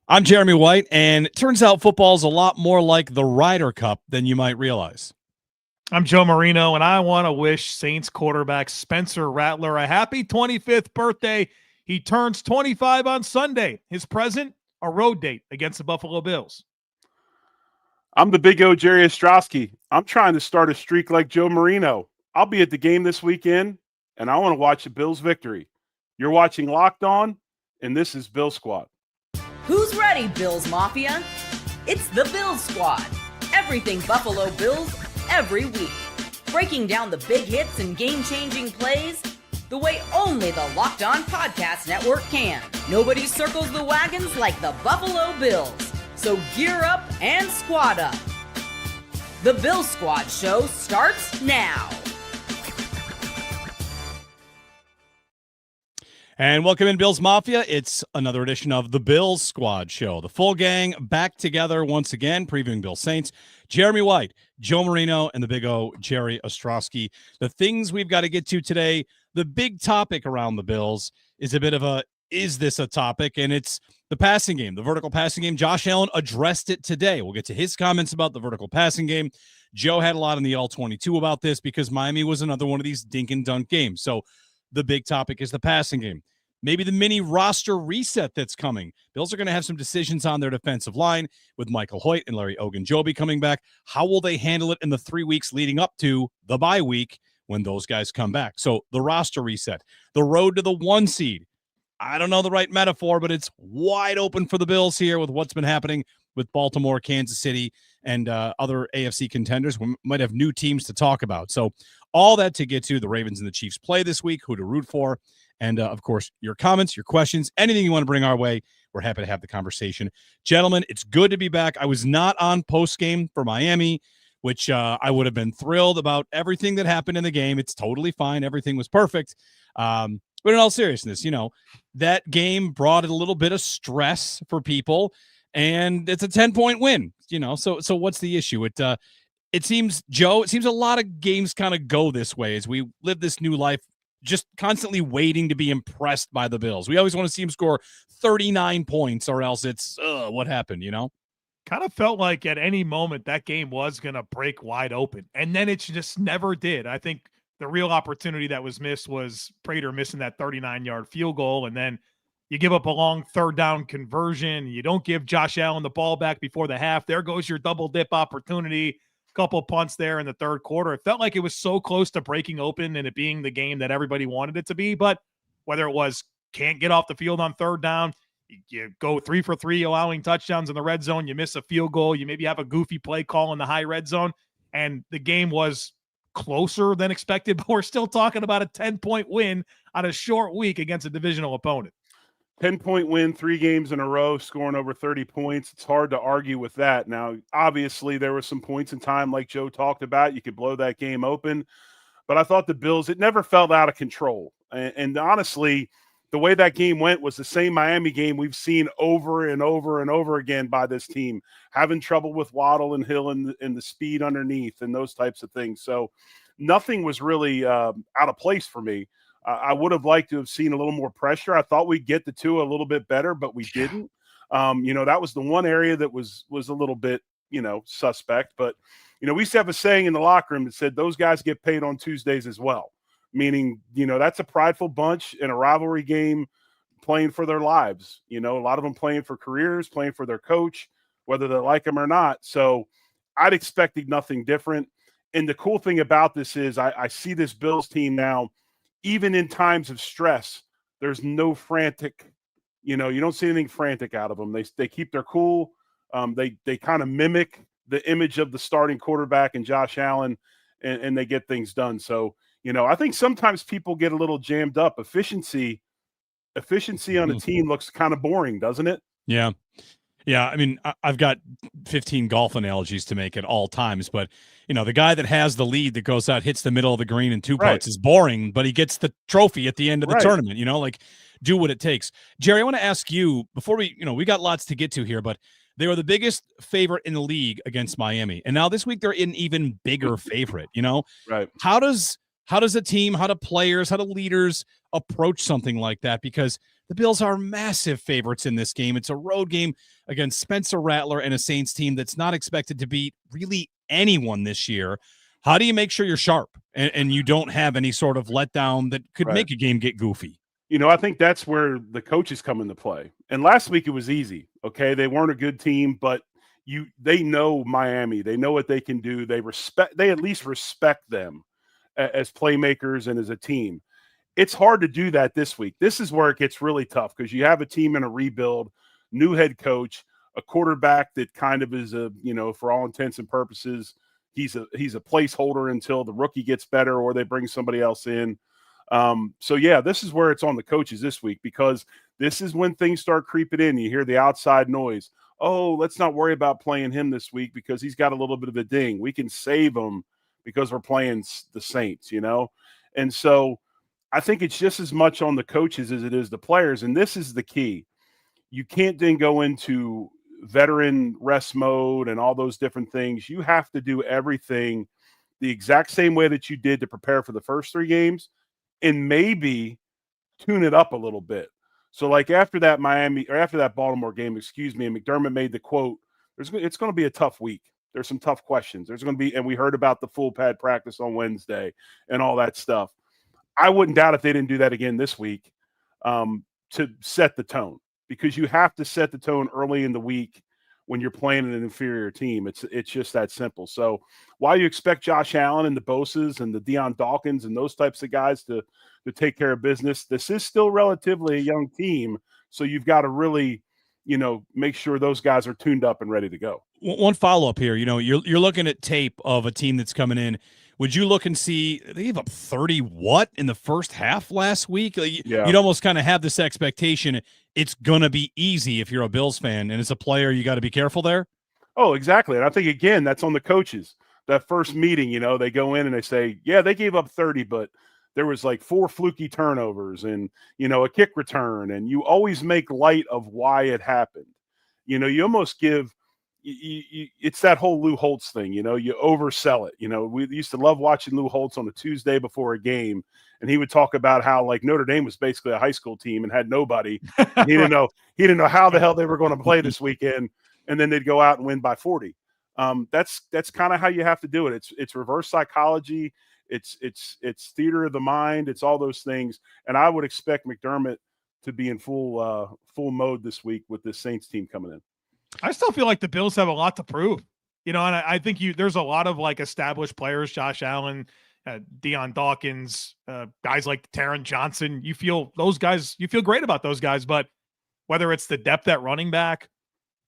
I'm Jeremy White, and it turns out football's a lot more like the Ryder Cup than you might realize. I'm Joe Marino, and I want to wish Saints quarterback Spencer Rattler a happy 25th birthday. He turns 25 on Sunday. His present, a road date against the Buffalo Bills. I'm the big O, Jerry Ostrowski. I'm trying to start a streak like Joe Marino. I'll be at the game this weekend, and I want to watch the Bills' victory. You're watching Locked On, and this is Bill Squad. Who's ready, Bills Mafia? It's the Bills Squad. Everything Buffalo Bills, every week. Breaking down the big hits and game-changing plays the way only the Locked On Podcast Network can. Nobody circles the wagons like the Buffalo Bills. So gear up and squad up. The Bills Squad show starts now. And welcome in, Bills Mafia. It's another edition of the Bills Squad Show. The full gang back together once again, previewing Bills Saints. Jeremy White, Joe Marino, and the big O, Jerry Ostrowski. The things we've got to get to today, the big topic around the Bills is a bit of a, is this a topic? And it's the passing game, the vertical passing game. Josh Allen addressed it today. We'll get to his comments about the vertical passing game. Joe had a lot in the L22 about this because Miami was another one of these dink and dunk games. So the big topic is the passing game. Maybe the mini roster reset that's coming. Bills are going to have some decisions on their defensive line with Michael Hoyt and Larry Ogunjobi coming back. How will they handle it in the 3 weeks leading up to the bye week when those guys come back? So the roster reset, the road to the 1 seed. I don't know the right metaphor, but it's wide open for the Bills here with what's been happening with Baltimore, Kansas City, and other AFC contenders. We might have new teams to talk about. So all that to get to. The Ravens and the Chiefs play this week, who to root for. And, of course, your comments, your questions, anything you want to bring our way, we're happy to have the conversation. Gentlemen, it's good to be back. I was not on postgame for Miami, which I would have been thrilled about everything that happened in the game. It's totally fine. Everything was perfect. But in all seriousness, that game brought a little bit of stress for people, and it's a 10-point win, So what's the issue? It seems, Joe, a lot of games kind of go this way as we live this new life, just constantly waiting to be impressed by the Bills. We always want to see him score 39 points or else it's, what happened, Kind of felt like at any moment that game was going to break wide open, and then it just never did. I think the real opportunity that was missed was Prater missing that 39-yard field goal, and then you give up a long third down conversion. You don't give Josh Allen the ball back before the half. There goes your double dip opportunity. Couple punts there in the third quarter. It felt like it was so close to breaking open and it being the game that everybody wanted it to be. But whether it was can't get off the field on third down, you go 3 for 3, allowing touchdowns in the red zone, you miss a field goal, you maybe have a goofy play call in the high red zone, and the game was closer than expected, but we're still talking about a 10-point win on a short week against a divisional opponent. 10-point win, 3 games in a row, scoring over 30 points. It's hard to argue with that. Now, obviously, there were some points in time, like Joe talked about. You could blow that game open. But I thought the Bills, it never felt out of control. And honestly, the way that game went was the same Miami game we've seen over and over and over again by this team, having trouble with Waddle and Hill and the speed underneath and those types of things. So nothing was really out of place for me. I would have liked to have seen a little more pressure. I thought we'd get the two a little bit better, but we didn't. That was the one area that was a little bit, suspect. But, we used to have a saying in the locker room that said those guys get paid on Tuesdays as well, meaning, that's a prideful bunch in a rivalry game playing for their lives. A lot of them playing for careers, playing for their coach, whether they like him or not. So I'd expected nothing different. And the cool thing about this is I see this Bills team now, even in times of stress, there's no frantic, you don't see anything frantic out of them. They keep their cool. They kind of mimic the image of the starting quarterback and Josh Allen, and they get things done. So, I think sometimes people get a little jammed up. Efficiency on a team looks kind of boring, doesn't it? Yeah. Yeah, I mean, I've got 15 golf analogies to make at all times, but, the guy that has the lead that goes out, hits the middle of the green in 2 putts is boring, but he gets the trophy at the end of the tournament, do what it takes. Jerry, I want to ask you, before we got lots to get to here, but they were the biggest favorite in the league against Miami, and now this week they're an even bigger favorite, Right. How does How does a team, how do players, how do leaders approach something like that? Because the Bills are massive favorites in this game. It's a road game against Spencer Rattler and a Saints team that's not expected to beat really anyone this year. How do you make sure you're sharp and you don't have any sort of letdown that could make a game get goofy? I think that's where the coaches come into play. And last week it was easy. Okay, they weren't a good team, but they know Miami. They know what they can do. They at least respect them as playmakers and as a team. It's hard to do that this week. This is where it gets really tough because you have a team in a rebuild, new head coach, a quarterback that kind of is for all intents and purposes, he's a placeholder until the rookie gets better or they bring somebody else in. This is where it's on the coaches this week because this is when things start creeping in. You hear the outside noise. Oh, let's not worry about playing him this week because he's got a little bit of a ding. We can save him because we're playing the Saints, And so I think it's just as much on the coaches as it is the players. And this is the key. You can't then go into veteran rest mode and all those different things. You have to do everything the exact same way that you did to prepare for the first 3 games and maybe tune it up a little bit. So like after that Baltimore game, and McDermott made the quote, it's going to be a tough week. There's some tough questions. There's going to be, and we heard about the full pad practice on Wednesday and all that stuff. I wouldn't doubt if they didn't do that again this week to set the tone because you have to set the tone early in the week when you're playing an inferior team. It's just that simple. So while you expect Josh Allen and the Bosa's and the Deion Dawkins and those types of guys to take care of business, this is still relatively a young team. So you've got to really, make sure those guys are tuned up and ready to go. One follow-up here, you're looking at tape of a team that's coming in. Would you look and see they gave up 30 in the first half last week? You'd almost kind of have this expectation it's going to be easy if you're a Bills fan. And as a player, you got to be careful there. Oh, exactly. And I think, again, that's on the coaches. That first meeting, they go in and they say, yeah, they gave up 30, but there was like 4 fluky turnovers and, a kick return. And you always make light of why it happened. You almost give it's that whole Lou Holtz thing, you oversell it. We used to love watching Lou Holtz on a Tuesday before a game. And he would talk about how like Notre Dame was basically a high school team and had nobody. And he didn't know how the hell they were going to play this weekend. And then they'd go out and win by 40. That's kind of how you have to do it. It's reverse psychology. It's theater of the mind. It's all those things. And I would expect McDermott to be in full mode this week with this Saints team coming in. I still feel like the Bills have a lot to prove, and I think there's a lot of like established players, Josh Allen, Deion Dawkins, guys like Taron Johnson. You feel great about those guys, but whether it's the depth at running back,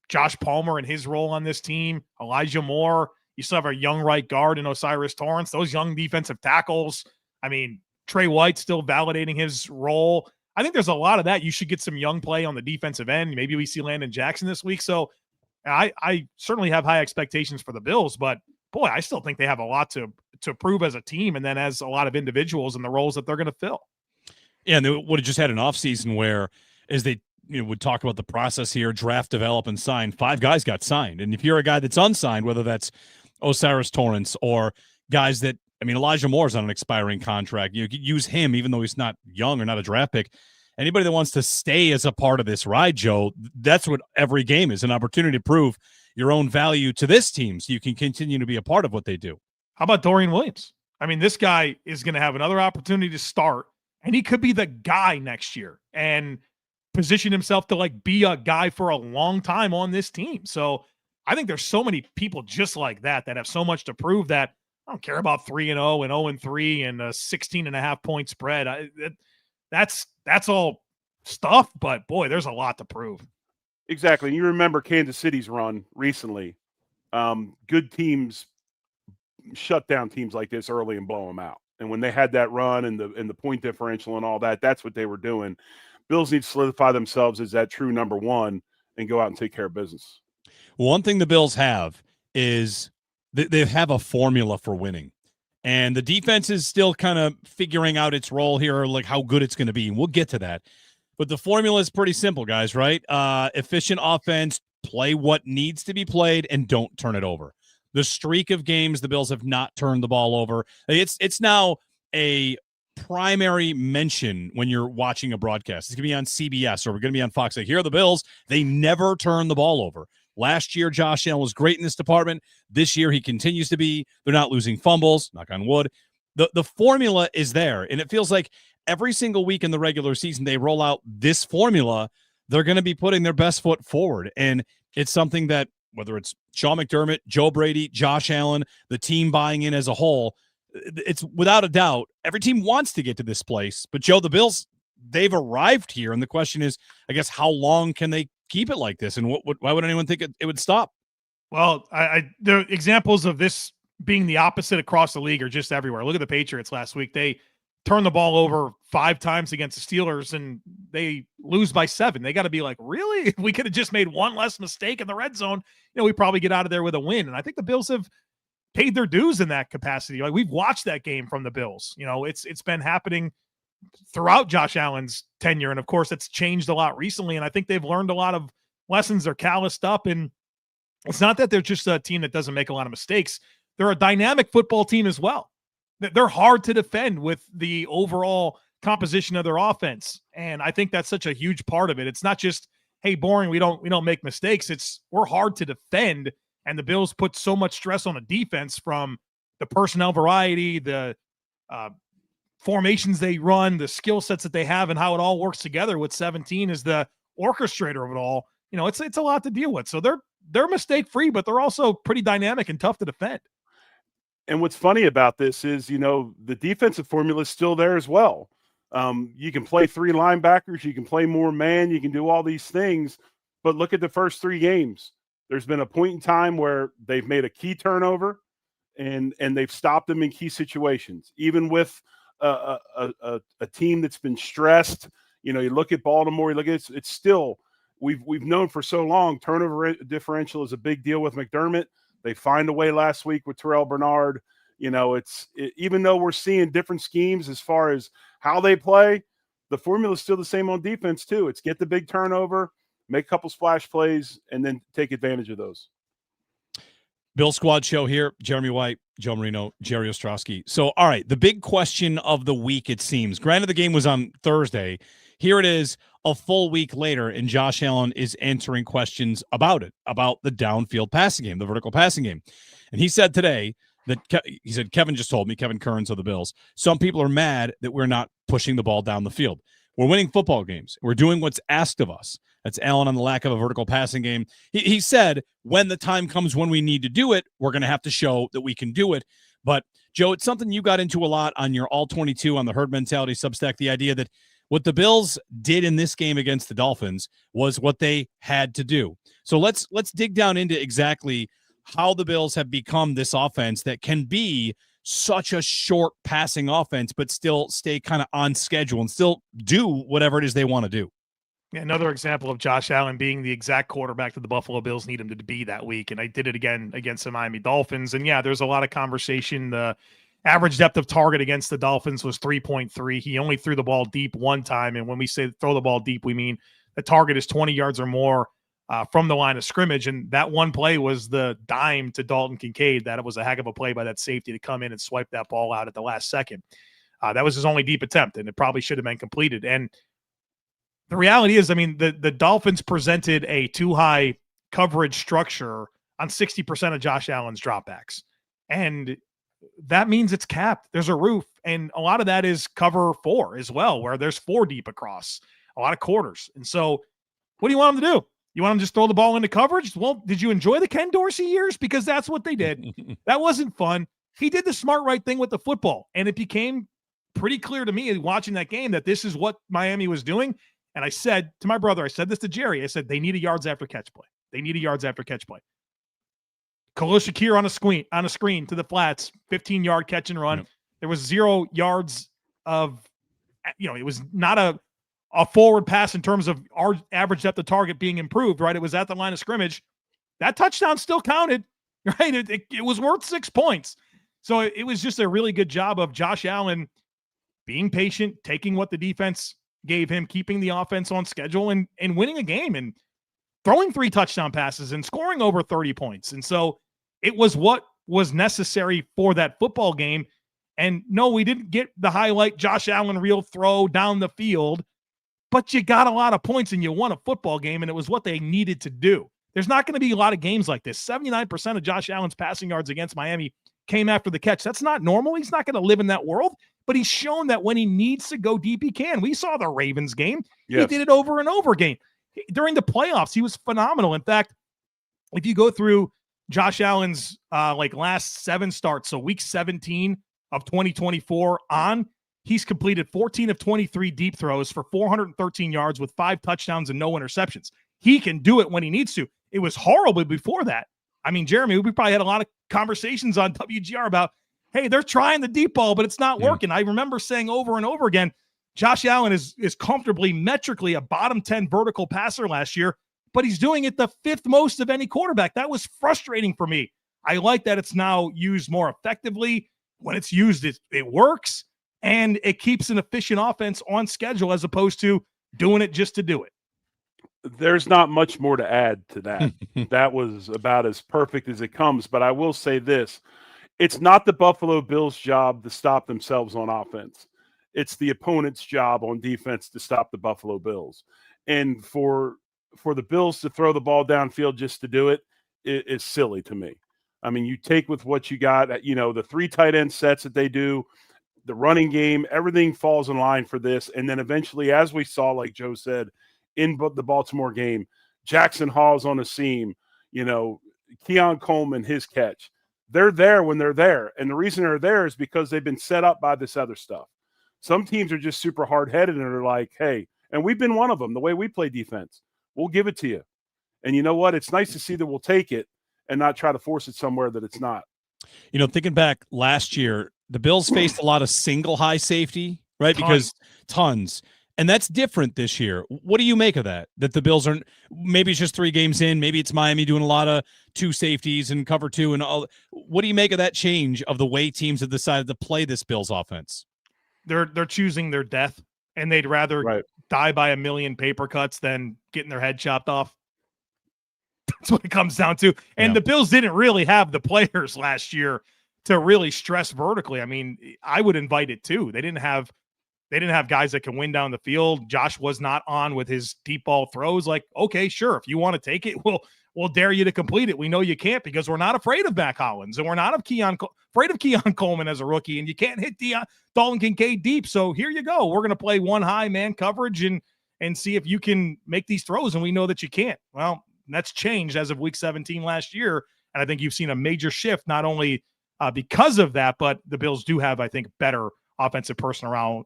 Josh Palmer and his role on this team, Elijah Moore, you still have a young right guard in Osiris Torrance, those young defensive tackles. I mean, Trey White still validating his role. I think there's a lot of that. You should get some young play on the defensive end. Maybe we see Landon Jackson this week. So I certainly have high expectations for the Bills, but boy, I still think they have a lot to prove as a team and then as a lot of individuals in the roles that they're going to fill. Yeah, and they would have just had an offseason where as they would talk about the process here, draft, develop, and sign, 5 guys got signed. And if you're a guy that's unsigned, whether that's Osiris Torrance or guys that, Elijah Moore's on an expiring contract. You could use him even though he's not young or not a draft pick. Anybody that wants to stay as a part of this ride, Joe, that's what every game is, an opportunity to prove your own value to this team so you can continue to be a part of what they do. How about Dorian Williams? This guy is going to have another opportunity to start, and he could be the guy next year and position himself to like be a guy for a long time on this team. So I think there's so many people just like that have so much to prove that I don't care about 3-0 and 0-3 and a 16.5 point spread. That's all stuff, but boy, there's a lot to prove. Exactly. You remember Kansas City's run recently. Good teams shut down teams like this early and blow them out. And when they had that run and the point differential and all that, that's what they were doing. Bills need to solidify themselves as that true number one and go out and take care of business. One thing the Bills have is they have a formula for winning. And the defense is still kind of figuring out its role here, like how good it's going to be. And we'll get to that. But the formula is pretty simple, guys, right? Efficient offense, play what needs to be played, and don't turn it over. The streak of games the Bills have not turned the ball over. It's now a primary mention when you're watching a broadcast. It's going to be on CBS or we're going to be on Fox. Like, here are the Bills. They never turn the ball over. Last year, Josh Allen was great in this department. This year, he continues to be. They're not losing fumbles, knock on wood. The formula is there, and it feels like every single week in the regular season, they roll out this formula. They're going to be putting their best foot forward, and it's something that, whether it's Sean McDermott, Joe Brady, Josh Allen, the team buying in as a whole, it's without a doubt, every team wants to get to this place. But, Joe, the Bills, they've arrived here, and the question is, I guess, how long can they keep it like this, and why would anyone think it would stop? Well, the examples of this being the opposite across the league are just everywhere. Look at the Patriots last week. They turned the ball over 5 times against the Steelers, and they lose by 7. They got to be like, really? If we could have just made one less mistake in the red zone, we probably get out of there with a win. And I think the Bills have paid their dues in that capacity. Like, we've watched that game from the Bills. It's been happening throughout Josh Allen's tenure. And of course, it's changed a lot recently. And I think they've learned a lot of lessons. They're calloused up. And it's not that they're just a team that doesn't make a lot of mistakes. They're a dynamic football team as well. They're hard to defend with the overall composition of their offense. And I think that's such a huge part of it. It's not just, hey, boring, we don't make mistakes. It's we're hard to defend. And the Bills put so much stress on the defense from the personnel variety, the formations they run, the skill sets that they have, and how it all works together with 17 as the orchestrator of it all. It's a lot to deal with. So they're mistake free, but they're also pretty dynamic and tough to defend. And what's funny about this is, the defensive formula is still there as well. You can play 3 linebackers, you can play more man, you can do all these things. But look at the first 3 games. There's been a point in time where they've made a key turnover and they've stopped them in key situations, even with a team that's been stressed. You look at Baltimore, you look at it's still, we've known for so long, turnover differential is a big deal with McDermott. They find a way last week with Terrell Bernard. Even though we're seeing different schemes as far as how they play, the formula is still the same on defense too. It's get the big turnover, make a couple splash plays, and then take advantage of those. Bill Squad Show here. Jeremy White, Joe Marino, Jerry Ostrowski. So, all right, the big question of the week, it seems. Granted, the game was on Thursday. Here it is a full week later, and Josh Allen is answering questions about the downfield passing game, the vertical passing game. And he said today that Kevin just told me, Kevin Kearns of the Bills, some people are mad that we're not pushing the ball down the field. We're winning football games. We're doing what's asked of us. That's Allen on the lack of a vertical passing game. He said when the time comes when we need to do it, we're going to have to show that we can do it. But, Joe, it's something you got into a lot on your All-22 on the Herd Mentality Substack, the idea that what the Bills did in this game against the Dolphins was what they had to do. So let's dig down into exactly how the Bills have become this offense that can be such a short passing offense, but still stay kind of on schedule and still do whatever it is they want to do. Yeah, another example of Josh Allen being the exact quarterback that the Buffalo Bills need him to be that week. And I did it again against the Miami Dolphins. And yeah, there's a lot of conversation. The average depth of target against the Dolphins was 3.3. He only threw the ball deep one time. And when we say throw the ball deep, we mean the target is 20 yards or more from the line of scrimmage. And that one play was the dime to Dalton Kincaid. That it was a heck of a play by that safety to come in and swipe that ball out at the last second. That was his only deep attempt, and it probably should have been completed. And the reality is, the Dolphins presented a too high coverage structure on 60% of Josh Allen's dropbacks. And that means it's capped. There's a roof. And a lot of that is cover 4 as well, where there's 4 deep across a lot of quarters. And so what do you want him to do? You want him to just throw the ball into coverage? Well, did you enjoy the Ken Dorsey years? Because that's what they did. That wasn't fun. He did the smart right thing with the football. And it became pretty clear to me watching that game that this is what Miami was doing. And I said to my brother, I said this to Jerry, I said, they need a yards after catch play. They need a yards after catch play. Khalil Shakir on a screen to the flats, 15-yard catch and run. Yep. There was 0 yards of, it was not a forward pass in terms of our average depth of target being improved, right? It was at the line of scrimmage. That touchdown still counted, right? It was worth 6 points. So it was just a really good job of Josh Allen being patient, taking what the defense gave him, keeping the offense on schedule and winning a game and throwing 3 touchdown passes and scoring over 30 points. And so it was what was necessary for that football game. And no, we didn't get the highlight Josh Allen reel throw down the field, but you got a lot of points and you won a football game, and it was what they needed to do. There's not going to be a lot of games like this. 79% of Josh Allen's passing yards against Miami came after the catch. That's not normal. He's not going to live in that world, but he's shown that when he needs to go deep, he can. We saw the Ravens game. Yes. He did it over and over again. During the playoffs, he was phenomenal. In fact, if you go through Josh Allen's last 7 starts, so week 17 of 2024 on, he's completed 14 of 23 deep throws for 413 yards with 5 touchdowns and no interceptions. He can do it when he needs to. It was horrible before that. I mean, Jeremy, we probably had a lot of conversations on WGR about, hey, they're trying the deep ball, but it's not working. I remember saying over and over again, Josh Allen is comfortably, metrically a bottom 10 vertical passer last year, but he's doing it the 5th most of any quarterback. That was frustrating for me. I like that it's now used more effectively. When it's used, it works, and it keeps an efficient offense on schedule as opposed to doing it just to do it. There's not much more to add to that. That was about as perfect as it comes. But I will say this. It's not the Buffalo Bills' job to stop themselves on offense. It's the opponent's job on defense to stop the Buffalo Bills. And for the Bills to throw the ball downfield just to do it is silly to me. I mean, you take with what you got, the 3 tight end sets that they do, the running game, everything falls in line for this. And then eventually, as we saw, like Joe said, in the Baltimore game, Jackson Hall's on the seam, Keon Coleman, his catch. They're there when they're there. And the reason they're there is because they've been set up by this other stuff. Some teams are just super hard-headed and are like, hey, and we've been one of them, the way we play defense. We'll give it to you. And you know what? It's nice to see that we'll take it and not try to force it somewhere that it's not. Thinking back last year, the Bills faced a lot of single high safety, right? Because tons. And that's different this year. What do you make of that? That the Bills are, maybe it's just 3 games in, maybe it's Miami doing a lot of 2 safeties and cover 2 and all. What do you make of that change of the way teams have decided to play this Bills offense? They're choosing their death, and they'd rather die by a million paper cuts than getting their head chopped off. That's what it comes down to. And the Bills didn't really have the players last year to really stress vertically. I mean, I would invite it too. They didn't have guys that can win down the field. Josh was not on with his deep ball throws. Like, okay, sure. If you want to take it, we'll dare you to complete it. We know you can't because we're not afraid of Mac Hollins and we're not afraid of Keon Coleman as a rookie, and you can't hit Dalton Kincaid deep. So here you go. We're going to play 1 high man coverage and see if you can make these throws. And we know that you can't. Well, that's changed as of week 17 last year. And I think you've seen a major shift, not only because of that, but the Bills do have, I think, better offensive personnel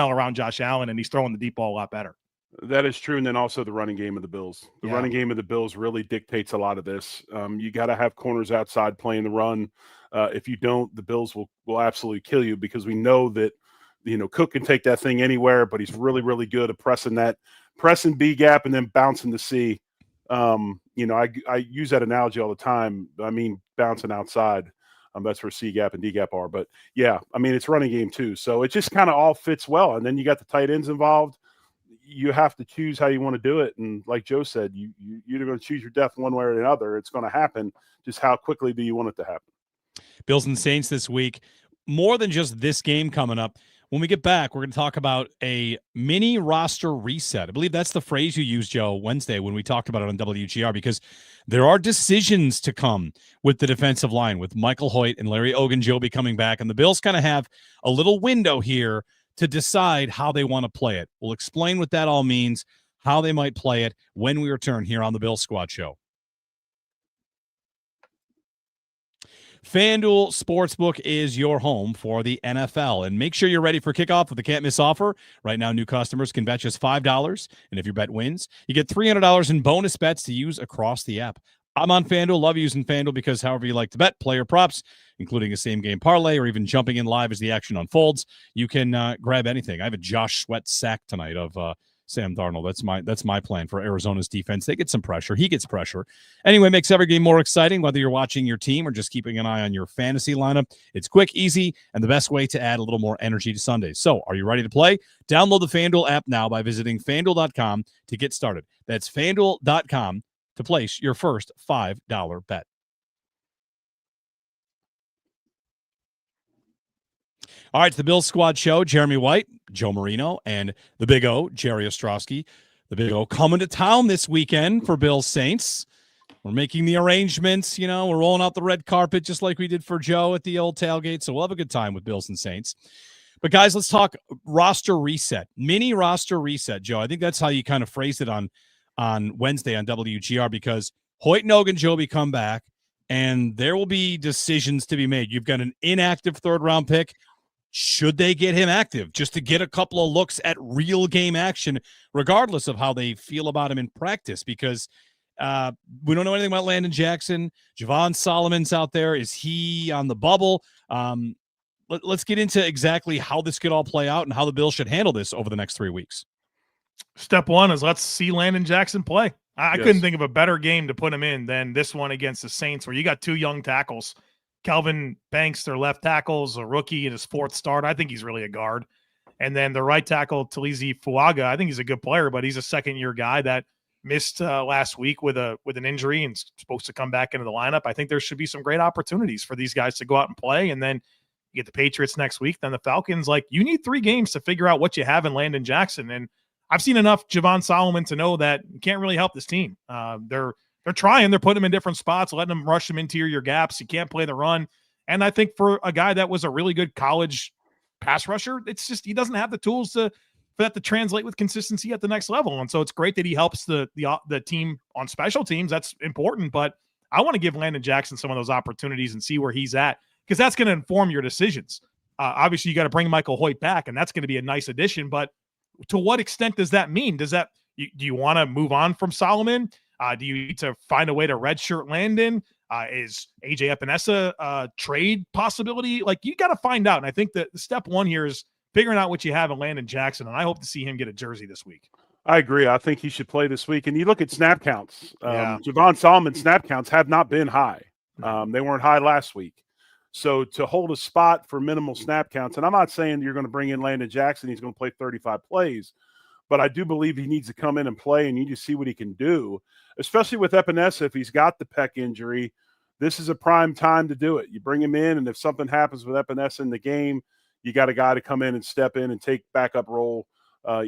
around Josh Allen, and he's throwing the deep ball a lot better. That is true. And then also the running game of the Bills. The running game of the Bills really dictates a lot of this. You got to have corners outside playing the run. If you don't, the Bills will absolutely kill you, because we know that, Cook can take that thing anywhere, but he's really, really good at pressing B gap and then bouncing to C. I use that analogy all the time. I mean, bouncing outside. That's where C gap and D gap are. But yeah, I mean, it's running game too. So it just kind of all fits well. And then you got the tight ends involved. You have to choose how you want to do it. And like Joe said, you're going to choose your death one way or another. It's going to happen. Just how quickly do you want it to happen? Bills and Saints this week. More than just this game coming up. When we get back, we're going to talk about a mini roster reset. I believe that's the phrase you used, Joe, Wednesday when we talked about it on WGR, because there are decisions to come with the defensive line, with Michael Hoyt and Larry Ogunjobi coming back. And the Bills kind of have a little window here to decide how they want to play it. We'll explain what that all means, how they might play it when we return here on the Bill Squad Show. FanDuel Sportsbook is your home for the NFL, and make sure you're ready for kickoff with the can't-miss offer. Right now, new customers can bet just $5, and if your bet wins, you get $300 in bonus bets to use across the app. I'm on FanDuel, love using FanDuel because however you like to bet, player props, including a same-game parlay or even jumping in live as the action unfolds, you can grab anything. I have a Josh Sweat sack tonight of Sam Darnold. That's my plan for Arizona's defense. They get some pressure. He gets pressure. Anyway, makes every game more exciting, whether you're watching your team or just keeping an eye on your fantasy lineup. It's quick, easy, and the best way to add a little more energy to Sundays. So are you ready to play? Download the FanDuel app now by visiting FanDuel.com to get started. That's FanDuel.com to place your first $5 bet. All right, it's the Bills Squad show. Jeremy White, Joe Marino, and the Big O, Jerry Ostrowski. The Big O coming to town this weekend for Bills Saints. We're making the arrangements. We're rolling out the red carpet just like we did for Joe at the old tailgate. So we'll have a good time with Bills and Saints. But, guys, let's talk roster reset, mini roster reset, Joe. I think that's how you kind of phrased it on Wednesday on WGR, because Hoyt and Ogunjobi come back, and there will be decisions to be made. You've got an inactive third-round pick. Should they get him active just to get a couple of looks at real game action, regardless of how they feel about him in practice? Because we don't know anything about Landon Jackson. Javon Solomon's out there. Is he on the bubble? Let's get into exactly how this could all play out and how the Bills should handle this over the next 3 weeks. Step one is let's see Landon Jackson play. I couldn't think of a better game to put him in than this one against the Saints, where you got two young tackles. Kelvin Banks, their left tackle's a rookie in his fourth start. I think he's really a guard. And then the right tackle, Talizi Fuaga, I think he's a good player, but he's a second-year guy that missed last week with an injury and supposed to come back into the lineup. I think there should be some great opportunities for these guys to go out and play. And then you get the Patriots next week, then the Falcons. Like, you need 3 games to figure out what you have in Landon Jackson. And I've seen enough Javon Solomon to know that you can't really help this team. They're trying. They're putting him in different spots, letting them rush him interior gaps. You can't play the run. And I think for a guy that was a really good college pass rusher, it's just he doesn't have the tools for that to translate with consistency at the next level. And so it's great that he helps the team on special teams. That's important. But I want to give Landon Jackson some of those opportunities and see where he's at, because that's going to inform your decisions. Obviously, you got to bring Michael Hoyt back, and that's going to be a nice addition. But to what extent does that mean? Do you want to move on from Solomon? Do you need to find a way to redshirt Landon? Is AJ Epinesa a trade possibility? Like, you got to find out. And I think that step one here is figuring out what you have in Landon Jackson, and I hope to see him get a jersey this week. I agree. I think he should play this week. And you look at snap counts. Javon Solomon's snap counts have not been high. They weren't high last week. So to hold a spot for minimal snap counts, and I'm not saying you're going to bring in Landon Jackson, he's going to play 35 plays, but I do believe he needs to come in and play, and you just see what he can do, especially with Epinesa. If he's got the pec injury, this is a prime time to do it. You bring him in, and if something happens with Epinesa in the game, you got a guy to come in and step in and take backup role, at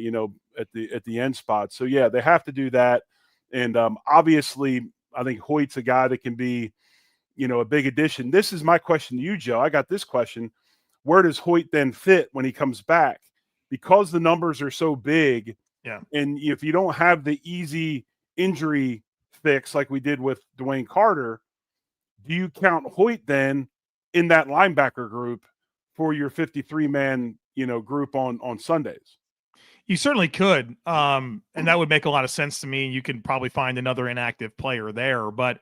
the end spot. So, yeah, they have to do that. And obviously, I think Hoyt's a guy that can be, a big addition. This is my question to you, Joe. I got this question. Where does Hoyt then fit when he comes back? Because the numbers are so big, and if you don't have the easy injury fix like we did with Dwayne Carter, do you count Hoyt then in that linebacker group for your 53-man, group on Sundays? You certainly could. And that would make a lot of sense to me. You can probably find another inactive player there, but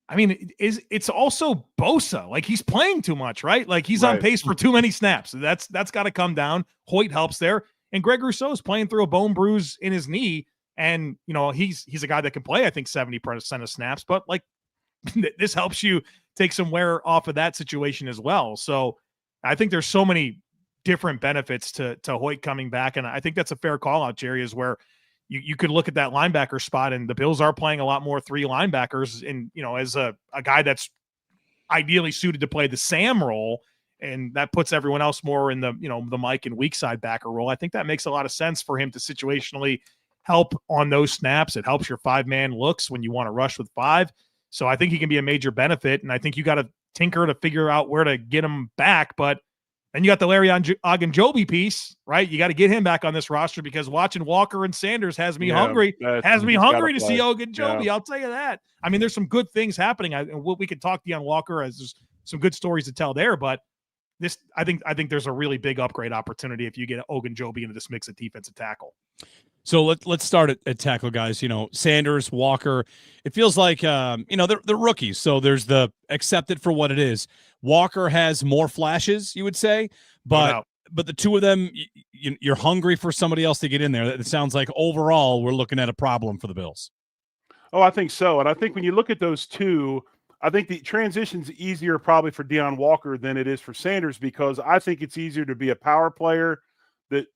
I mean, it's also Bosa. Like, he's playing too much, right? Like, he's on pace for too many snaps. That's got to come down. Hoyt helps there. And Greg Rousseau is playing through a bone bruise in his knee. And, he's a guy that can play, I think, 70% of snaps. But, like, this helps you take some wear off of that situation as well. So I think there's so many different benefits to Hoyt coming back. And I think that's a fair call out, Jerry, is where you could look at that linebacker spot, and the Bills are playing a lot more 3 linebackers, and, as a guy that's ideally suited to play the Sam role, and that puts everyone else more in the, the Mike and weak side backer role. I think that makes a lot of sense for him to situationally help on those snaps. It helps your 5-man looks when you want to rush with 5. So I think he can be a major benefit, and I think you got to tinker to figure out where to get him back. But then you got the Larry Ogunjobi piece, right? You got to get him back on this roster, because watching Walker and Sanders has me hungry to see Ogunjobi. I'll tell you that. I mean, there's some good things happening. We could talk Deion Walker, as there's some good stories to tell there, but this, I think there's a really big upgrade opportunity if you get Ogunjobi into this mix of defensive tackle. So let's start at tackle, guys. Sanders, Walker, it feels like, they're rookies. So there's the accept it for what it is. Walker has more flashes, you would say, but the two of them, you're hungry for somebody else to get in there. It sounds like overall we're looking at a problem for the Bills. Oh, I think so. And I think when you look at those two, I think the transition's easier probably for Deion Walker than it is for Sanders, because I think it's easier to be a power player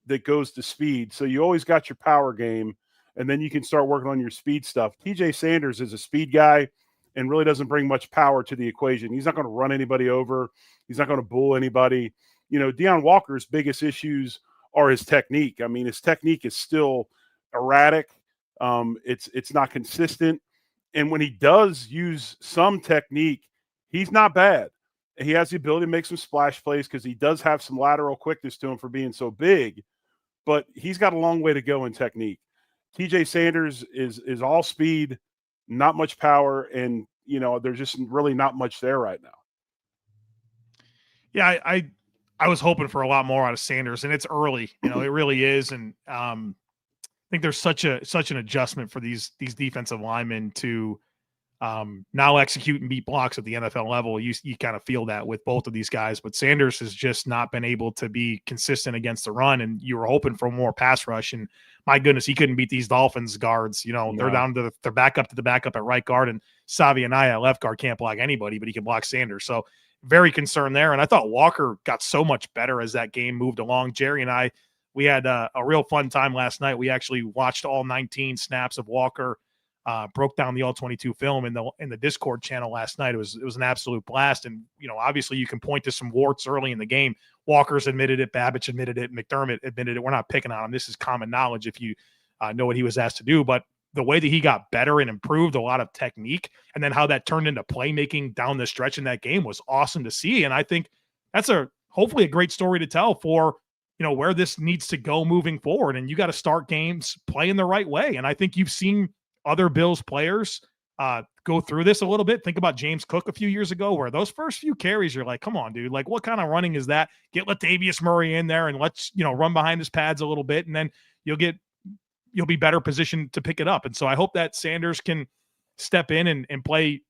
that goes to speed. So you always got your power game, and then you can start working on your speed stuff. TJ Sanders is a speed guy and really doesn't bring much power to the equation. He's not going to run anybody over. He's not going to bull anybody. Deion Walker's biggest issues are his technique. I mean, his technique is still erratic. It's not consistent. And when he does use some technique, he's not bad. He has the ability to make some splash plays because he does have some lateral quickness to him for being so big, but he's got a long way to go in technique. TJ Sanders is all speed, not much power, and there's just really not much there right now. Yeah, I was hoping for a lot more out of Sanders, and it's early. It really is, and I think there's such an adjustment for these defensive linemen to now execute and beat blocks at the NFL level. You kind of feel that with both of these guys, but Sanders has just not been able to be consistent against the run, and you were hoping for more pass rush, and my goodness, he couldn't beat these Dolphins guards. They're down to they're back up to the backup at right guard, and Savianaya at left guard can't block anybody, but he can block Sanders. So very concerned there. And I thought Walker got so much better as that game moved along. Jerry and I, we had a real fun time last night. We actually watched all 19 snaps of Walker, broke down the all 22 film in the Discord channel last night. It was an absolute blast. And, obviously you can point to some warts early in the game. Walker's admitted it. Babbage admitted it. McDermott admitted it. We're not picking on him. This is common knowledge if you know what he was asked to do. But the way that he got better and improved a lot of technique, and then how that turned into playmaking down the stretch in that game was awesome to see. And I think that's hopefully a great story to tell for, where this needs to go moving forward. And you got to start games playing the right way. And I think you've seen other Bills players go through this a little bit. Think about James Cook a few years ago, where those first few carries, you're like, come on, dude, like what kind of running is that? Get Latavius Murray in there and let's, run behind his pads a little bit. And then you'll be better positioned to pick it up. And so I hope that Sanders can step in and play,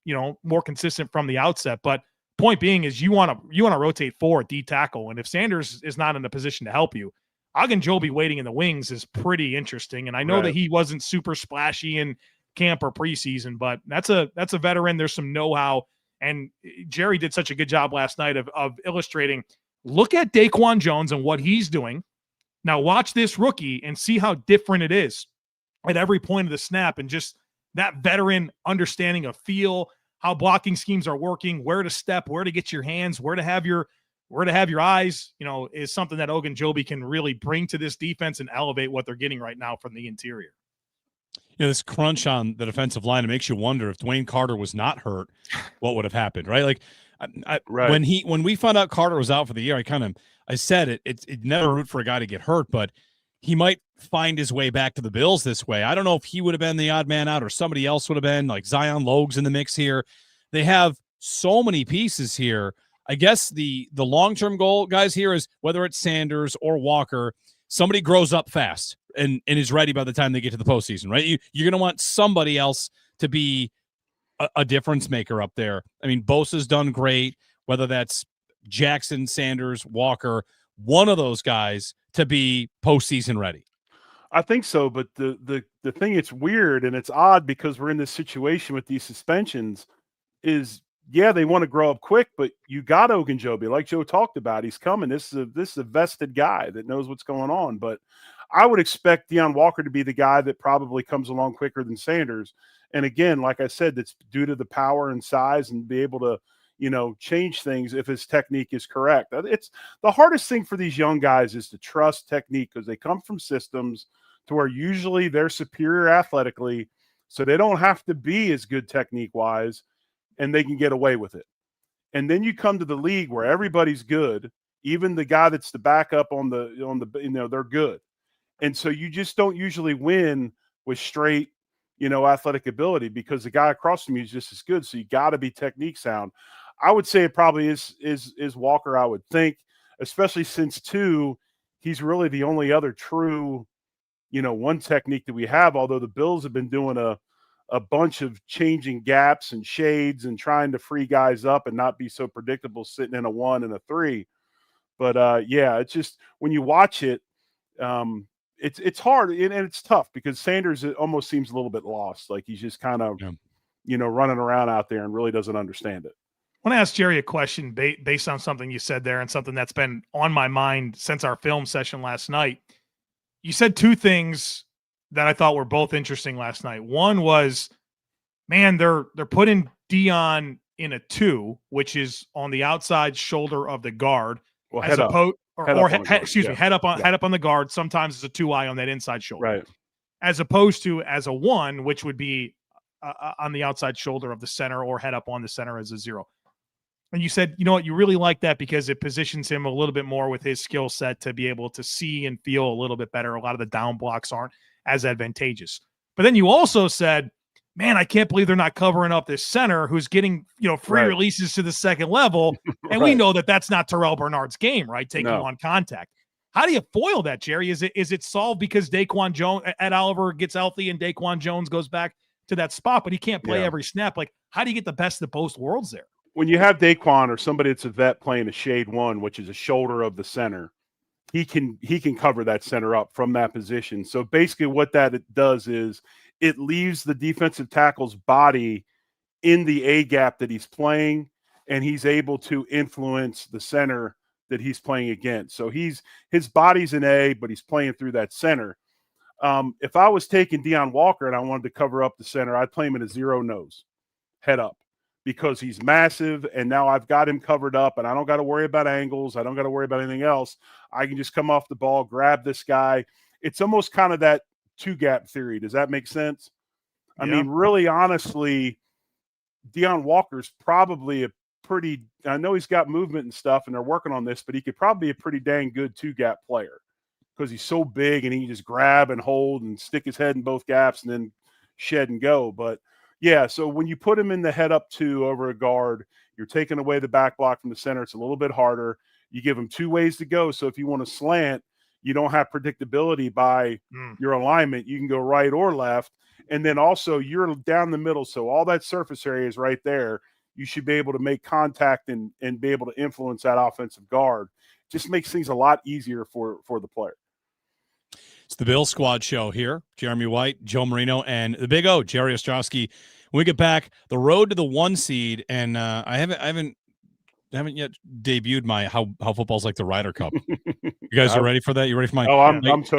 more consistent from the outset. But point being is you want to rotate forward D tackle. And if Sanders is not in a position to help you, Ogunjobi waiting in the wings is pretty interesting. And I know that he wasn't super splashy in camp or preseason, but that's a veteran. There's some know-how. And Jerry did such a good job last night of illustrating, look at Daquan Jones and what he's doing. Now watch this rookie and see how different it is at every point of the snap, and just that veteran understanding of feel, how blocking schemes are working, where to step, where to get your hands, where to have your eyes, is something that Ogunjobi can really bring to this defense and elevate what they're getting right now from the interior. This crunch on the defensive line, it makes you wonder if Dwayne Carter was not hurt, what would have happened, right? Like when we found out Carter was out for the year, I said it's never root for a guy to get hurt, but he might find his way back to the Bills this way. I don't know if he would have been the odd man out or somebody else would have been, like Zion Logue's in the mix here. They have so many pieces here. I guess the long-term goal, guys, here is whether it's Sanders or Walker, somebody grows up fast and is ready by the time they get to the postseason, right? You're going to want somebody else to be a difference maker up there. I mean, Bosa's done great, whether that's Jackson, Sanders, Walker, one of those guys to be postseason ready. I think so, but the thing, it's weird and it's odd because we're in this situation with these suspensions is, yeah, they want to grow up quick, but you got Ogunjobi, like Joe talked about. He's coming. This is a vested guy that knows what's going on. But I would expect Deion Walker to be the guy that probably comes along quicker than Sanders. And again, like I said, that's due to the power and size and be able to, change things if his technique is correct. It's the hardest thing for these young guys is to trust technique because they come from systems to where usually they're superior athletically, so they don't have to be as good technique-wise, and they can get away with it. And then you come to the league where everybody's good, even the guy that's the backup on the they're good. And so you just don't usually win with straight, athletic ability because the guy across from you is just as good. So you got to be technique sound. I would say it probably is Walker, I would think, especially since he's really the only other true, one technique that we have, although the Bills have been doing a bunch of changing gaps and shades and trying to free guys up and not be so predictable sitting in a 1 and a 3. But yeah, it's just when you watch it, it's hard and it's tough because Sanders almost seems a little bit lost. Like he's just kind of, running around out there and really doesn't understand it. I want to ask Jerry a question based on something you said there and something that's been on my mind since our film session last night. You said two things that I thought were both interesting last night. One was, man, they're putting Deion in a 2, which is on the outside shoulder of the guard. Well, as opposed head up on the guard. Sometimes it's a 2-eye on that inside shoulder, right? As opposed to as a 1, which would be on the outside shoulder of the center, or head up on the center as a 0. And you said, you know what, you really like that because it positions him a little bit more with his skill set to be able to see and feel a little bit better. A lot of the down blocks aren't as advantageous. But then you also said, man, I can't believe they're not covering up this center who's getting, free releases to the second level. And we know that that's not Terrell Bernard's game, right? Taking on contact. How do you foil that, Jerry? Is it solved because Daquan Jones, Ed Oliver gets healthy and Daquan Jones goes back to that spot, but he can't play every snap? Like, how do you get the best of both worlds there? When you have Daquan or somebody that's a vet playing a shade 1, which is a shoulder of the center, he can cover that center up from that position. So basically what that does is it leaves the defensive tackle's body in the A gap that he's playing, and he's able to influence the center that he's playing against. So his body's in A, but he's playing through that center. If I was taking Deion Walker and I wanted to cover up the center, I'd play him in a 0 nose, head up, because he's massive, and now I've got him covered up, and I don't got to worry about angles. I don't got to worry about anything else. I can just come off the ball, grab this guy. It's almost kind of that 2-gap theory. Does that make sense? I mean, really, honestly, Deion Walker's probably I know he's got movement and stuff, and they're working on this, but he could probably be a pretty dang good 2-gap player because he's so big and he can just grab and hold and stick his head in both gaps and then shed and go. But yeah, so when you put him in the head up 2 over a guard, you're taking away the back block from the center. It's a little bit harder. You give him 2 ways to go. So if you want to slant, you don't have predictability by your alignment. You can go right or left. And then also you're down the middle. So all that surface area is right there. You should be able to make contact and be able to influence that offensive guard. Just makes things a lot easier for the player. It's the Bill Squad show here. Jeremy White, Joe Marino, and the Big O, Jerry Ostrowski. When we get back, the road to the 1 seed, and I haven't yet debuted my how football's like the Ryder Cup. You guys are ready for that? You ready for my? Oh, I'm so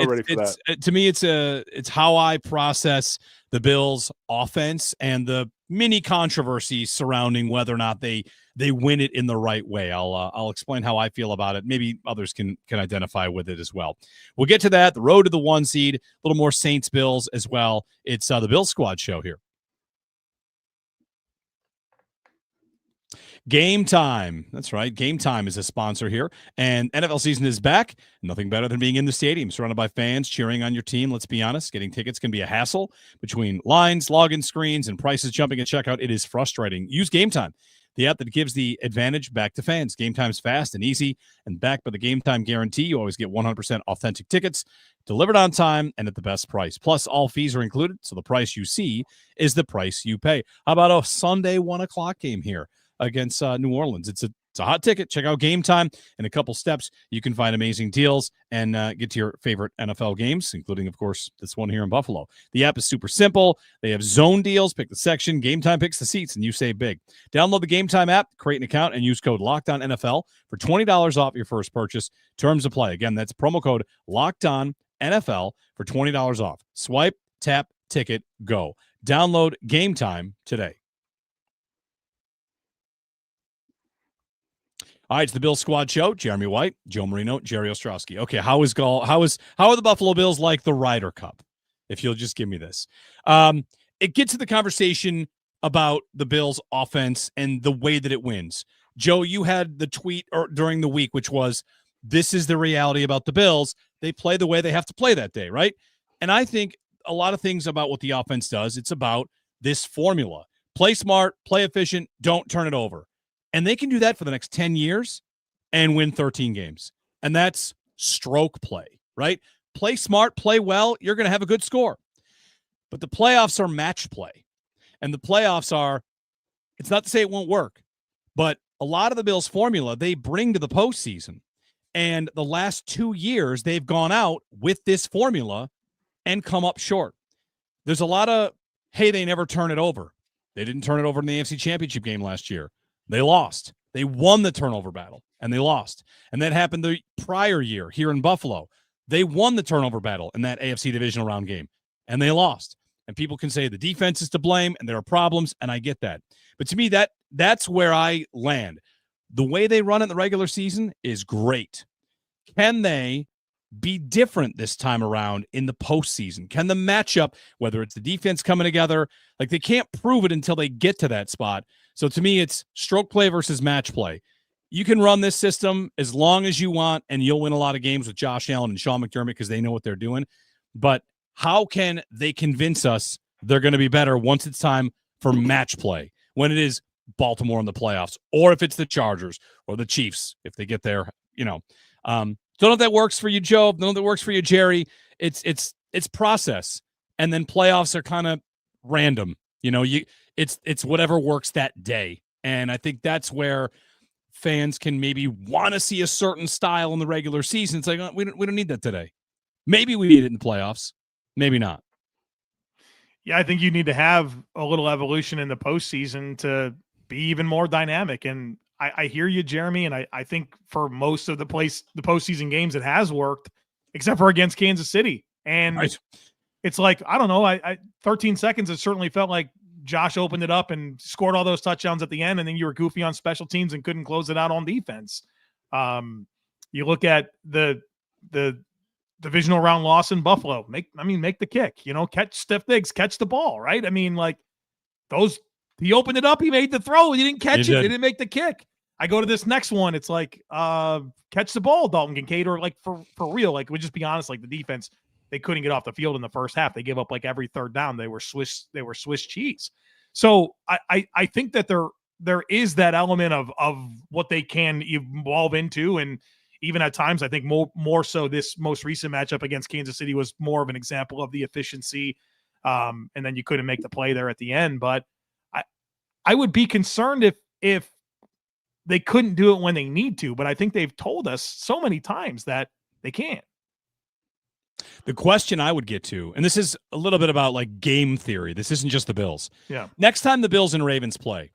ready for that. To me, it's how I process the Bills' offense and the mini controversy surrounding whether or not they win it in the right way. I'll explain how I feel about it. Maybe others can identify with it as well. We'll get to that. The road to the 1 seed, a little more Saints Bills as well. It's the Bill Squad show here. Game Time. That's right. Game Time is a sponsor here. And NFL season is back. Nothing better than being in the stadium, surrounded by fans cheering on your team. Let's be honest, getting tickets can be a hassle. Between lines, login screens, and prices jumping at checkout, it is frustrating. Use Game Time, the app that gives the advantage back to fans. Game Time's fast and easy, and backed by the Game Time guarantee. You always get 100% authentic tickets, delivered on time and at the best price. Plus, all fees are included, so the price you see is the price you pay. How about a Sunday 1 o'clock game here against New Orleans? It's a hot ticket. Check out Game Time. In a couple steps, you can find amazing deals and get to your favorite NFL games, including, of course, this one here in Buffalo. The app is super simple. They have zone deals. Pick the section. Game Time picks the seats, and you save big. Download the Game Time app, create an account, and use code LOCKEDONNFL for $20 off your first purchase. Terms apply. Again, that's promo code LOCKEDONNFL for $20 off. Swipe, tap, ticket, go. Download Game Time today. All right, it's the Bill Squad show. Jeremy White, Joe Marino, Jerry Ostrowski. Okay, how are the Buffalo Bills like the Ryder Cup? If you'll just give me this. It gets to the conversation about the Bills' offense and the way that it wins. Joe, you had the tweet during the week, which was, this is the reality about the Bills. They play the way they have to play that day, right? And I think a lot of things about what the offense does, it's about this formula. Play smart, play efficient, don't turn it over. And they can do that for the next 10 years and win 13 games. And that's stroke play, right? Play smart, play well, you're going to have a good score. But the playoffs are match play. And the playoffs are, it's not to say it won't work, but a lot of the Bills' formula they bring to the postseason. And the last 2 years, they've gone out with this formula and come up short. There's a lot of, hey, they never turn it over. They didn't turn it over in the AFC Championship game last year. They lost. They won the turnover battle, and they lost. And that happened the prior year here in Buffalo. They won the turnover battle in that AFC divisional round game, and they lost. And people can say the defense is to blame, and there are problems, and I get that. But to me, that's where I land. The way they run it in the regular season is great. Can they be different this time around in the postseason? Can the matchup, whether it's the defense coming together, like they can't prove it until they get to that spot. So to me, it's stroke play versus match play. You can run this system as long as you want, and you'll win a lot of games with Josh Allen and Sean McDermott because they know what they're doing. But how can they convince us they're going to be better once it's time for match play, when it is Baltimore in the playoffs, or if it's the Chargers or the Chiefs, if they get there, don't know if that works for you, Joe. Don't know if that works for you, Jerry. It's process, and then playoffs are kind of random. It's whatever works that day, and I think that's where fans can maybe want to see a certain style in the regular season. It's like we don't need that today. Maybe we need it in the playoffs, maybe not. Yeah, I think you need to have a little evolution in the postseason to be even more dynamic. And I hear you, Jeremy, and I think for most of the postseason games it has worked, except for against Kansas City. And right. It's like, I don't know, 13 seconds, it certainly felt like Josh opened it up and scored all those touchdowns at the end, and then you were goofy on special teams and couldn't close it out on defense. You look at the divisional round loss in Buffalo. Make the kick, catch Steph Diggs, catch the ball, right? He opened it up, he made the throw, and he didn't catch it. He didn't make the kick. I go to this next one. It's like, catch the ball, Dalton Kincaid, or like for real. Like, we'll just be honest, like the defense, they couldn't get off the field in the first half. They gave up like every third down. They were Swiss cheese. So I think that there is that element of what they can evolve into. And even at times, I think more so this most recent matchup against Kansas City was more of an example of the efficiency. And then you couldn't make the play there at the end. But I would be concerned if they couldn't do it when they need to. But I think they've told us so many times that they can't. The question I would get to, and this is a little bit about like game theory. This isn't just the Bills. Yeah. Next time the Bills and Ravens play,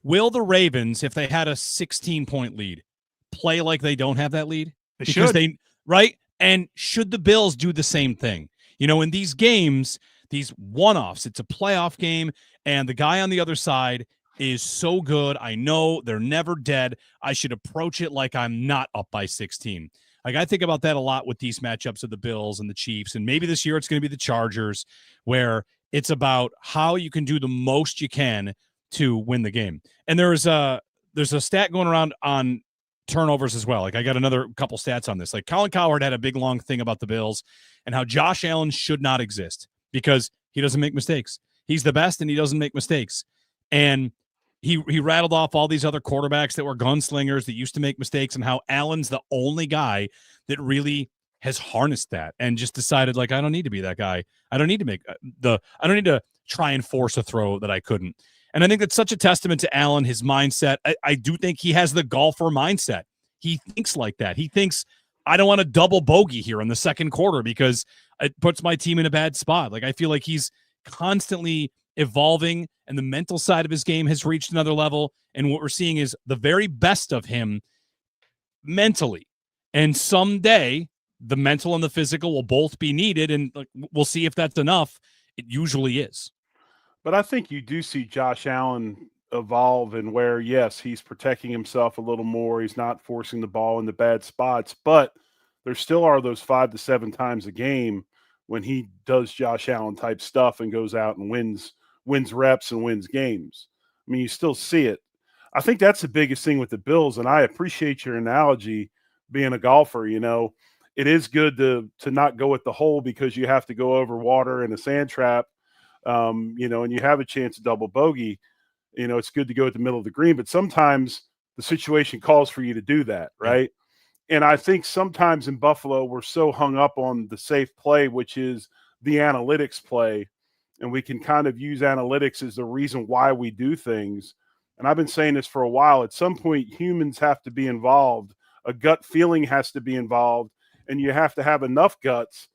will the Ravens, if they had a 16-point lead, play like they don't have that lead? Should. Right? And should the Bills do the same thing? In these games, these one-offs, it's a playoff game, and the guy on the other side is so good. I know they're never dead. I should approach it like I'm not up by 16. Like, I think about that a lot with these matchups of the Bills and the Chiefs, and maybe this year it's going to be the Chargers, where it's about how you can do the most you can to win the game. And there's a stat going around on turnovers as well. Like, I got another couple stats on this. Like, Colin Cowherd had a big long thing about the Bills and how Josh Allen should not exist because he doesn't make mistakes. He's the best and he doesn't make mistakes. And he rattled off all these other quarterbacks that were gunslingers that used to make mistakes, and how Allen's the only guy that really has harnessed that and just decided, like, I don't need to be that guy. I don't need to I don't need to try and force a throw that I couldn't. And I think that's such a testament to Allen, his mindset. I do think he has the golfer mindset. He thinks like that. He thinks, I don't want to double bogey here in the second quarter because it puts my team in a bad spot. Like, I feel like he's constantly evolving, and the mental side of his game has reached another level. And what we're seeing is the very best of him mentally. And someday the mental and the physical will both be needed, and we'll see if that's enough. It usually is. But I think you do see Josh Allen evolve, and where, yes, he's protecting himself a little more. He's not forcing the ball in the bad spots, but there still are those 5 to 7 times a game when he does Josh Allen type stuff and goes out and wins reps and wins games. I mean, you still see it. I think that's the biggest thing with the Bills, and I appreciate your analogy being a golfer. It is good to not go at the hole because you have to go over water in a sand trap, and you have a chance to double bogey. It's good to go at the middle of the green, but sometimes the situation calls for you to do that, right? And I think sometimes in Buffalo, we're so hung up on the safe play, which is the analytics play, and we can kind of use analytics as the reason why we do things. And I've been saying this for a while. At some point, humans have to be involved. A gut feeling has to be involved, and you have to have enough guts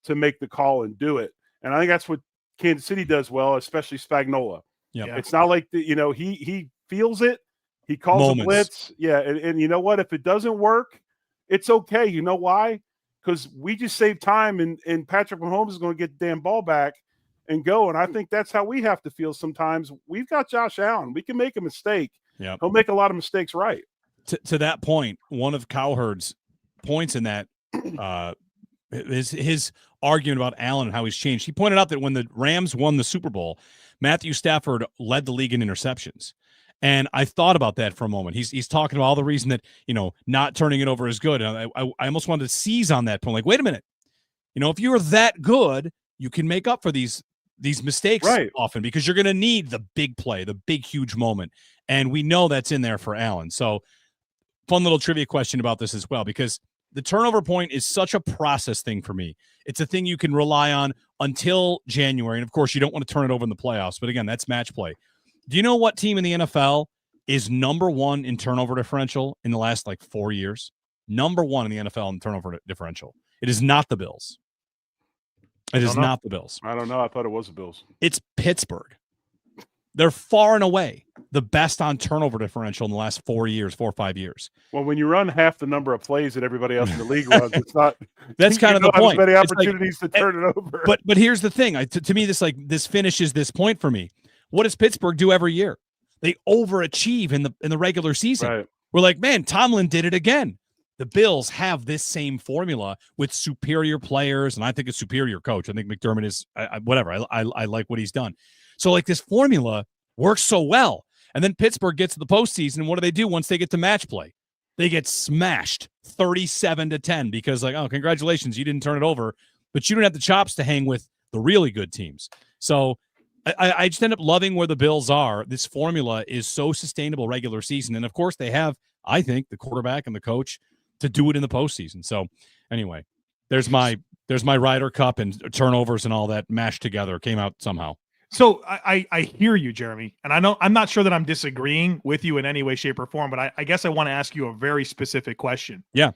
to make the call and do it. And I think that's what Kansas City does well, especially Spagnuolo. Yeah. It's not like he feels it. He calls a blitz. Yeah, and you know what? If it doesn't work, it's okay. You know why? Because we just save time, and Patrick Mahomes is going to get the damn ball back and go. And I think that's how we have to feel sometimes. We've got Josh Allen. We can make a mistake. Yeah, he'll make a lot of mistakes right. to that point, one of Cowherd's points in that his argument about Allen and how he's changed. He pointed out that when the Rams won the Super Bowl, Matthew Stafford led the league in interceptions. And I thought about that for a moment. He's talking about all the reason that, not turning it over is good. And I almost wanted to seize on that point. Like, wait a minute. If you're that good, you can make up for these mistakes often, because you're going to need the big play, the big, huge moment. And we know that's in there for Allen. So fun little trivia question about this as well, because the turnover point is such a process thing for me. It's a thing you can rely on until January. And of course, you don't want to turn it over in the playoffs. But again, that's match play. Do you know what team in the NFL is number one in turnover differential in the last 4 years? Number one in the NFL in turnover differential. It is not the Bills. It is not the Bills. I don't know. I thought it was the Bills. It's Pittsburgh. They're far and away the best on turnover differential in the last 4 or 5 years. Well, when you run half the number of plays that everybody else in the league runs, it's not. That's kind of the point. Many opportunities to turn it over. But here's the thing. To me, this finishes this point for me. What does Pittsburgh do every year? They overachieve in the regular season. Right. We're like, man, Tomlin did it again. The Bills have this same formula with superior players, and I think a superior coach. I think McDermott is whatever. I like what he's done. So this formula works so well. And then Pittsburgh gets to the postseason, and what do once they get to match play? They get smashed 37-10 because oh, congratulations, you didn't turn it over, but you don't have the chops to hang with the really good teams. So I just end up loving where the Bills are. This formula is so sustainable regular season. And of course they have, I think, the quarterback and the coach to do it in the postseason. So anyway, there's my Ryder Cup and turnovers and all that mashed together, came out somehow. So I hear you, Jeremy, and I'm not sure that I'm disagreeing with you in any way, shape, or form, but I guess I want to ask you a very specific question. Yeah.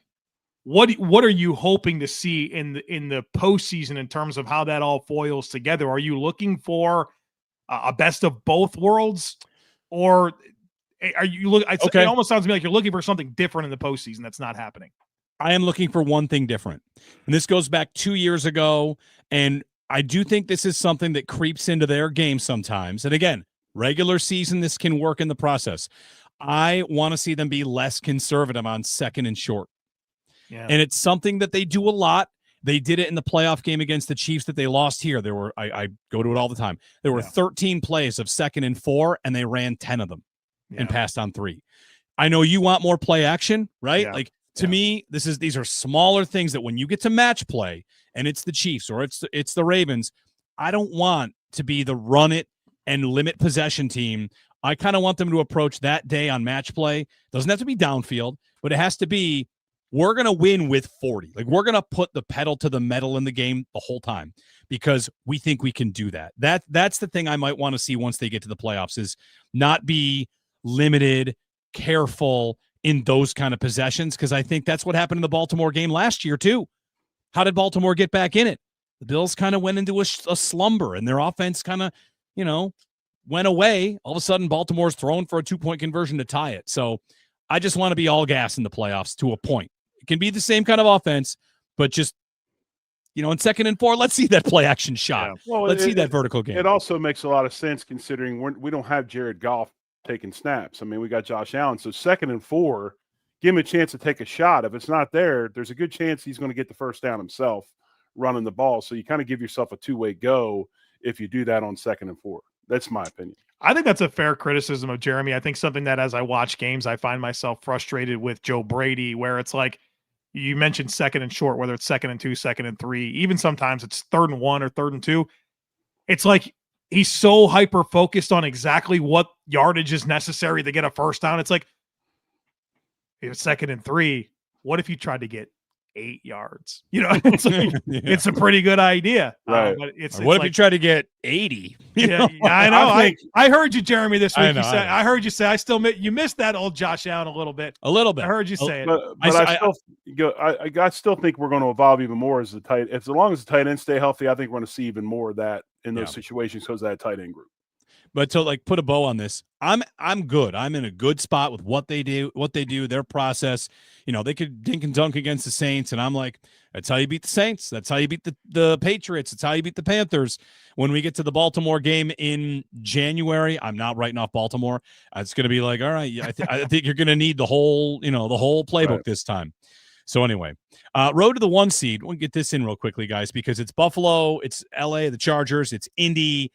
What are you hoping to see in the postseason in terms of how that all foils together? Are you looking for a best of both worlds, or are you it almost sounds to me like you're looking for something different in the postseason that's not happening. I am looking for one thing different, and this goes back 2 years ago, and I do think this is something that creeps into their game sometimes. And again, regular season, this can work in the process. I want to see them be less conservative on second and short. Yeah. And it's something that they do a lot. They did it in the playoff game against the Chiefs that they lost here. There were, I go to it all the time. There were 13 plays of 2nd and 4, and they ran 10 of them and passed on 3. I know you want more play action, right? Yeah. To me, these are smaller things that when you get to match play and it's the Chiefs or it's the Ravens, I don't want to be the run it and limit possession team. I kind of want them to approach that day on match play. Doesn't have to be downfield, but it has to be, we're going to win with 40. We're going to put the pedal to the metal in the game the whole time because we think we can do that. That's the thing I might want to see once they get to the playoffs, is not be limited, careful in those kind of possessions, because I think that's what happened in the Baltimore game last year too. How did Baltimore get back in it? The Bills kind of went into a slumber, and their offense kind of, went away. All of a sudden, Baltimore's throwing for a 2-point conversion to tie it. So I just want to be all gas in the playoffs to a point. It can be the same kind of offense, but just, in 2nd and 4, let's see that play action shot. Yeah. Well, let's see that vertical game. It also makes a lot of sense considering we don't have Jared Goff taking snaps. I mean, we got Josh Allen. So 2nd and 4, give him a chance to take a shot. If it's not there, there's a good chance he's going to get the first down himself running the ball. So you kind of give yourself a two-way go if you do that on 2nd and 4. That's my opinion. I think that's a fair criticism of Jeremy. I think something that as I watch games, I find myself frustrated with Joe Brady, where it's like you mentioned 2nd and short, whether it's 2nd and 2, 2nd and 3, even sometimes it's 3rd and 1 or 3rd and 2. It's like he's so hyper focused on exactly what yardage is necessary to get a first down. It's like, if it's 2nd and 3, what if you tried to get 8 yards? It's like, it's a pretty good idea. Right. But it's what if you try to get 80? I know. I heard you, Jeremy, this week. I heard you say, you missed that old Josh Allen a little bit. A little bit. I heard you say it. But I still think we're going to evolve even more as long as the tight ends stay healthy. I think we're going to see even more of that in those situations because of that tight end group. But to like put a bow on this, I'm good. I'm in a good spot with what they do, their process. They could dink and dunk against the Saints, and I'm like, that's how you beat the Saints. That's how you beat the Patriots. It's how you beat the Panthers. When we get to the Baltimore game in January, I'm not writing off Baltimore. It's going to be like, all right, I think you're going to need the whole playbook this time. So anyway, road to the 1 seed. We'll get this in real quickly, guys, because it's Buffalo, it's LA, the Chargers, it's Indy.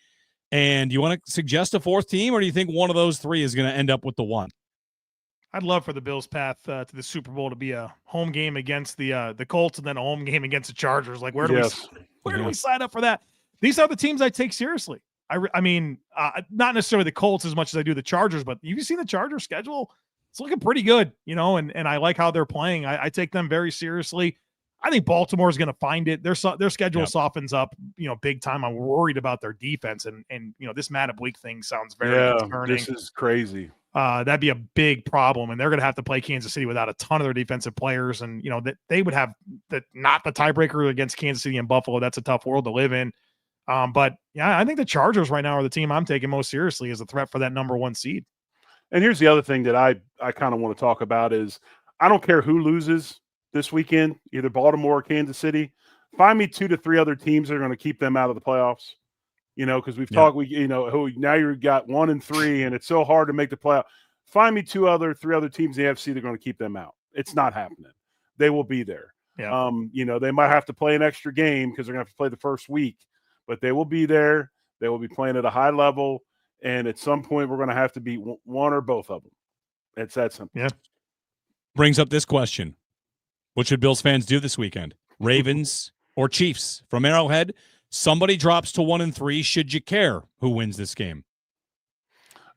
And you want to suggest a 4th team, or do you think one of those 3 is going to end up with the 1? I'd love for the Bills' path to the Super Bowl to be a home game against the Colts and then a home game against the Chargers. Like, where do we sign up for that? These are the teams I take seriously. I mean, not necessarily the Colts as much as I do the Chargers, but you see the Chargers schedule. It's looking pretty good, and I like how they're playing. I take them very seriously. I think Baltimore is going to find it. Their schedule softens up, big time. I'm worried about their defense, and this Matt Oblique thing sounds very concerning. This is crazy. That'd be a big problem, and they're going to have to play Kansas City without a ton of their defensive players, and that they would have not the tiebreaker against Kansas City and Buffalo. That's a tough world to live in. But yeah, I think the Chargers right now are the team I'm taking most seriously as a threat for that number 1 seed. And here's the other thing that I kind of want to talk about is I don't care who loses this weekend, either Baltimore or Kansas City. Find me 2 to 3 other teams that are going to keep them out of the playoffs. Because we've talked, now you've got 1 and 3, and it's so hard to make the playoff. Find me 3 other teams in the AFC that are going to keep them out. It's not happening. They will be there. Yeah. They might have to play an extra game because they're going to have to play the first week, but they will be there. They will be playing at a high level. And at some point, we're going to have to beat one or both of them. It's that simple. Yeah. Brings up this question. What should Bills fans do this weekend? Ravens or Chiefs? From Arrowhead, somebody drops to 1 and 3. Should you care who wins this game?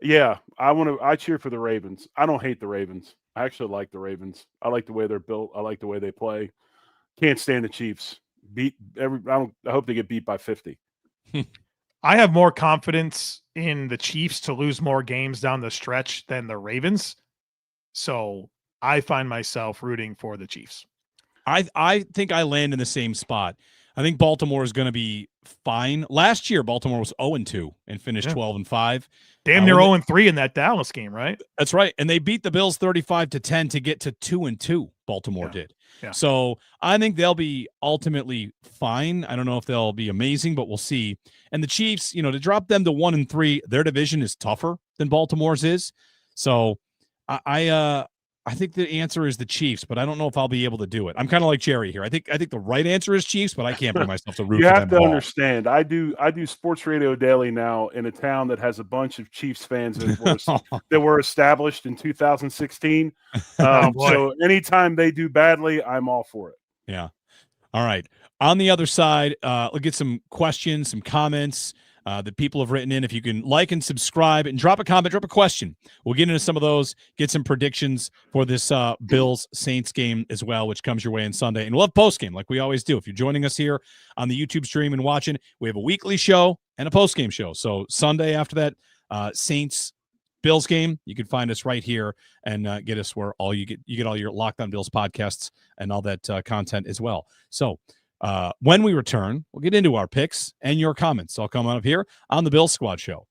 Yeah, I cheer for the Ravens. I don't hate the Ravens. I actually like the Ravens. I like the way they're built. I like the way they play. Can't stand the Chiefs. I hope they get beat by 50. I have more confidence in the Chiefs to lose more games down the stretch than the Ravens. So I find myself rooting for the Chiefs. I think I land in the same spot. I think Baltimore is going to be fine. Last year, Baltimore was 0-2 and finished 12-5. Damn near 0-3 in that Dallas game, right? That's right. And they beat the Bills 35-10 to get to 2-2. Baltimore did. Yeah. So I think they'll be ultimately fine. I don't know if they'll be amazing, but we'll see. And the Chiefs, to drop them to 1 and 3, their division is tougher than Baltimore's is. So I think the answer is the Chiefs, but I don't know if I'll be able to do it. I'm kind of like Jerry here. I think the right answer is Chiefs, but I can't bring myself to root for them. You have to understand. I do Sports Radio Daily now in a town that has a bunch of Chiefs fans that were established in 2016. So anytime they do badly, I'm all for it. Yeah. All right. On the other side, we'll get some questions, some comments that people have written in. If you can like and subscribe and drop a comment, drop a question. We'll get into some of those, get some predictions for this Bills-Saints game as well, which comes your way on Sunday. And we'll have post-game like we always do. If you're joining us here on the YouTube stream and watching, we have a weekly show and a post-game show. So Sunday after that Saints-Bills game, you can find us right here and get us where you get all your Locked On Bills podcasts and all that content as well. So when we return, we'll get into our picks and your comments. I'll come on up here on the Bill Squad Show.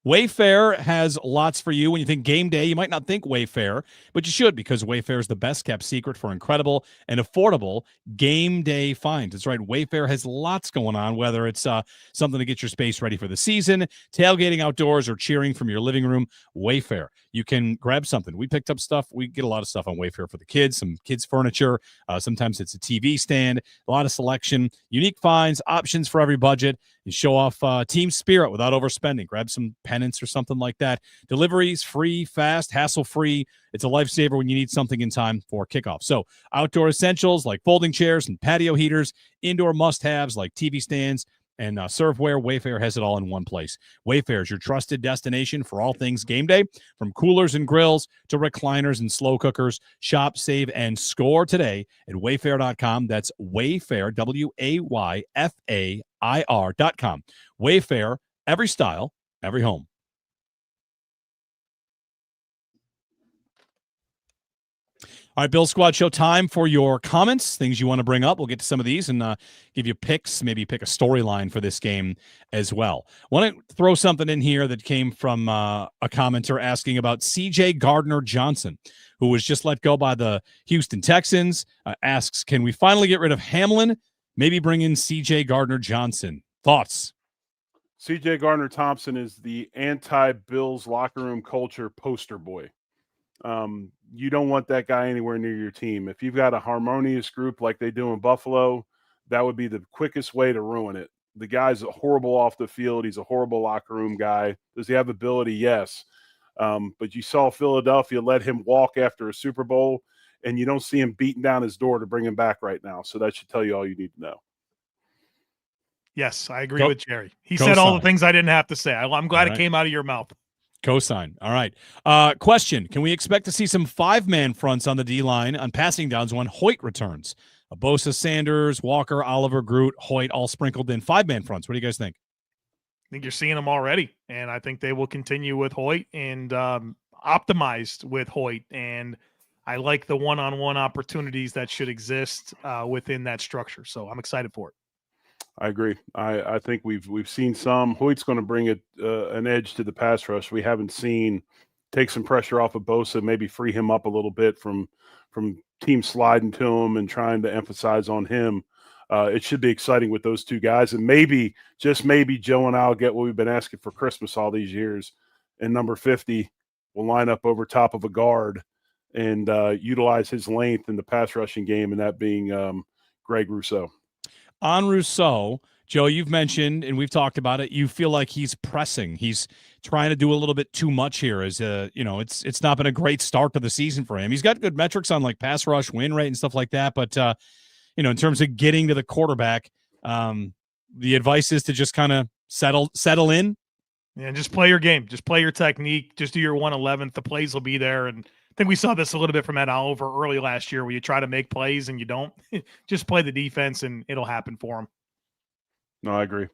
Wayfair has lots for you. When you think game day, you might not think Wayfair, but you should, because Wayfair is the best kept secret for incredible and affordable game day finds. That's right. Wayfair has lots going on, whether it's something to get your space ready for the season, tailgating outdoors, or cheering from your living room. Wayfair. You can grab something. We picked up stuff. We get a lot of stuff on Wayfair for the kids, some kids furniture. Sometimes it's a TV stand, a lot of selection, unique finds, options for every budget. You show off team spirit without overspending. Grab some pennants or something like that. Deliveries free, fast, hassle-free. It's a lifesaver when you need something in time for kickoff. So outdoor essentials like folding chairs and patio heaters, indoor must-haves like TV stands, and serveware. Wayfair has it all in one place. Wayfair is your trusted destination for all things game day, from coolers and grills to recliners and slow cookers. Shop, save, and score today at wayfair.com. That's Wayfair, Wayfair.com. Wayfair, every style, every home. All right, Bill Squad Show, time for your comments, things you want to bring up. We'll get to some of these and give you picks, maybe pick a storyline for this game as well. Want to throw something in here that came from a commenter asking about C.J. Gardner-Johnson, who was just let go by the Houston Texans, asks, can we finally get rid of Hamlin? Maybe bring in C.J. Gardner-Johnson. Thoughts? C.J. Gardner-Thompson is the anti-Bills locker room culture poster boy. You don't want that guy anywhere near your team. If you've got a harmonious group like they do in Buffalo, that would be the quickest way to ruin it. The guy's horrible off the field. He's a horrible locker room guy. Does he have ability? Yes. But you saw Philadelphia let him walk after a Super Bowl, and you don't see him beating down his door to bring him back right now. So that should tell you all you need to know. Yes, I agree with Jerry. He said all the things I didn't have to say. I'm glad it came out of your mouth. Cosign. All right. Question. Can we expect to see some 5-man fronts on the D-line on passing downs when Hoyt returns? Bosa, Sanders, Walker, Oliver, Groot, Hoyt, all sprinkled in 5-man fronts. What do you guys think? I think you're seeing them already, and I think they will continue with Hoyt and optimized with Hoyt. And I like the one-on-one opportunities that should exist within that structure. So I'm excited for it. I agree. I think we've seen some. Hoyt's going to bring an edge to the pass rush. We haven't seen take some pressure off of Bosa, maybe free him up a little bit from team sliding to him and trying to emphasize on him. It should be exciting with those two guys, and maybe, just maybe, Joe and I'll get what we've been asking for Christmas all these years. And number 50 will line up over top of a guard and utilize his length in the pass rushing game, and that being Greg Rousseau. On Rousseau, Joe, you've mentioned, and we've talked about it, you feel like he's pressing. He's trying to do a little bit too much here. It's not been a great start to the season for him. He's got good metrics on like pass rush, win rate, and stuff like that. But, in terms of getting to the quarterback, the advice is to just kind of settle in. Yeah, just play your game. Just play your technique. Just do your 1/11th. The plays will be there. And I think we saw this a little bit from Ed Oliver early last year where you try to make plays and you don't. Just play the defense and it'll happen for him. No, I agree.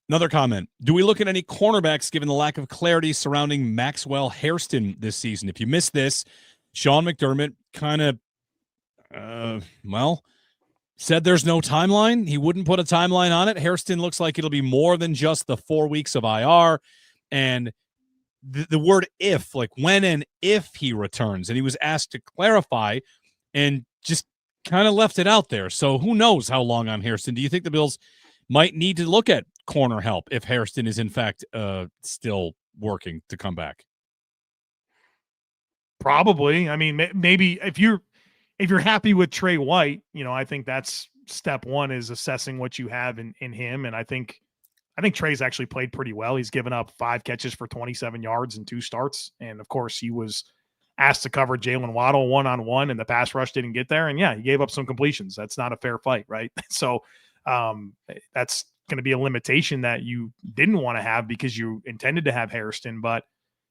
Another comment. Do we look at any cornerbacks given the lack of clarity surrounding Maxwell Hairston this season? If you missed this, Sean McDermott kind of, said there's no timeline. He wouldn't put a timeline on it. Hairston looks like it'll be more than just the 4 weeks of IR. And the word if, like when and if he returns. And he was asked to clarify and just kind of left it out there. So who knows how long on Hairston? Do you think the Bills might need to look at corner help if Hairston is in fact still working to come back? Probably. I mean, maybe if you're happy with Trey White, I think that's step one, is assessing what you have in him. And I think Trey's actually played pretty well. He's given up 5 catches for 27 yards in 2 starts. And of course he was asked to cover Jalen Waddle one-on-one and the pass rush didn't get there. And yeah, he gave up some completions. That's not a fair fight, right? So that's going to be a limitation that you didn't want to have because you intended to have Hairston. But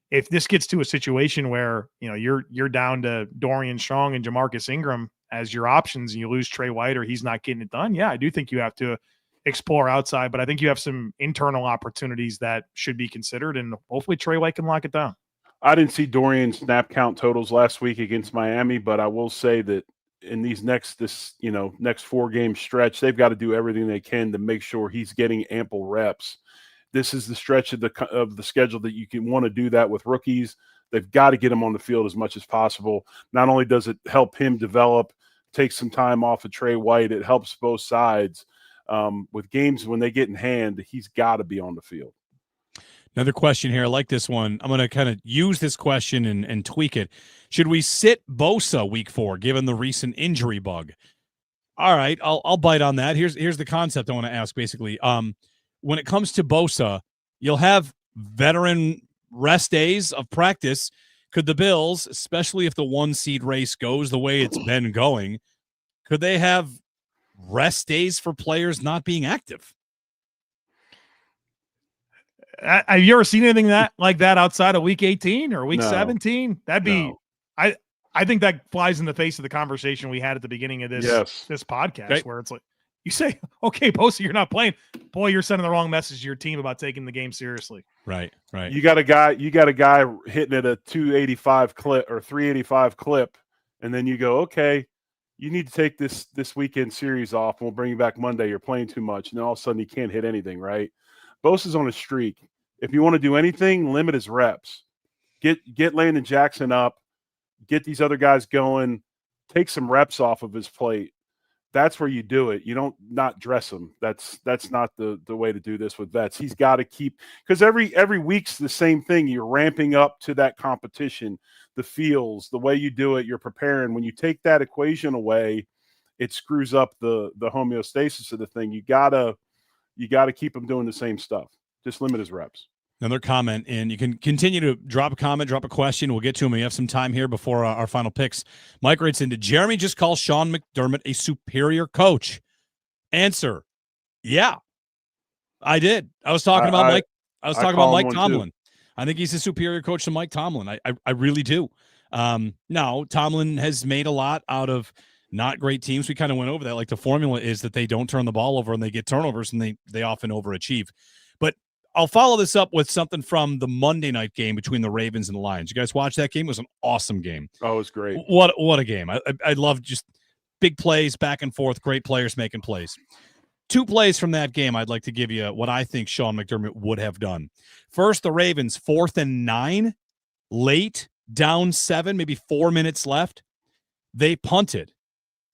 if this gets to a situation where, you're down to Dorian Strong and Jamarcus Ingram as your options and you lose Trey White or he's not getting it done, yeah, I do think you have to explore outside, but I think you have some internal opportunities that should be considered, and hopefully Trey White can lock it down. I didn't see Dorian's snap count totals last week against Miami, but I will say that in these next 4-game stretch, they've got to do everything they can to make sure he's getting ample reps. This is the stretch of the schedule that you can want to do that with rookies. They've got to get him on the field as much as possible. Not only does it help him develop, take some time off of Trey White, it helps both sides. With games when they get in hand, he's got to be on the field. Another question here. I like this one. I'm going to kind of use this question and tweak it. Should we sit Bosa week 4, given the recent injury bug? All right, I'll bite on that. Here's the concept I want to ask, basically. When it comes to Bosa, you'll have veteran rest days of practice. Could the Bills, especially if the 1-seed race goes the way it's been going, could they have rest days for players not being active? Have you ever seen anything like that outside of week 18 or week 17? That'd be, No. I think that flies in the face of the conversation we had at the beginning of this podcast, where it's like, You say, okay, Bosa, you're not playing. Boy, you're sending the wrong message to your team about taking the game seriously. Right. You got a guy hitting at a 285 clip or 385 clip, and then you go, okay, you need to take this weekend series off, and we'll bring you back Monday. You're playing too much, and then all of a sudden you can't hit anything, right? Bosa's on a streak. If you want to do anything, limit his reps. Get Landon Jackson up, get these other guys going, take some reps off of his plate. That's where you do it. You don't not dress him. That's not the way to do this with vets. He's got to keep, because every week's the same thing. You're ramping up to that competition, the feels, the way you do it, you're preparing. When you take that equation away, it screws up the homeostasis of the thing. You gotta keep him doing the same stuff. Just limit his reps. Another comment, and you can continue to drop a comment, drop a question. We'll get to them. We have some time here before our final picks. Mike writes in, did Jeremy just call Sean McDermott a superior coach? Answer, yeah, I did. I was talking about Mike. I was talking about Mike Tomlin. I think he's a superior coach to Mike Tomlin. I really do. Now, Tomlin has made a lot out of not great teams. We kind of went over that. Like, the formula is that they don't turn the ball over and they get turnovers, and they often overachieve. But I'll follow this up with something from the Monday night game between the Ravens and the Lions. You guys watch that game? It was an awesome game. Oh, it was great. What a game. I love just big plays, back and forth, great players making plays. 2 plays from that game I'd like to give you what I think Sean McDermott would have done. First, the Ravens, 4th and 9, late, down 7, maybe 4 minutes left. They punted,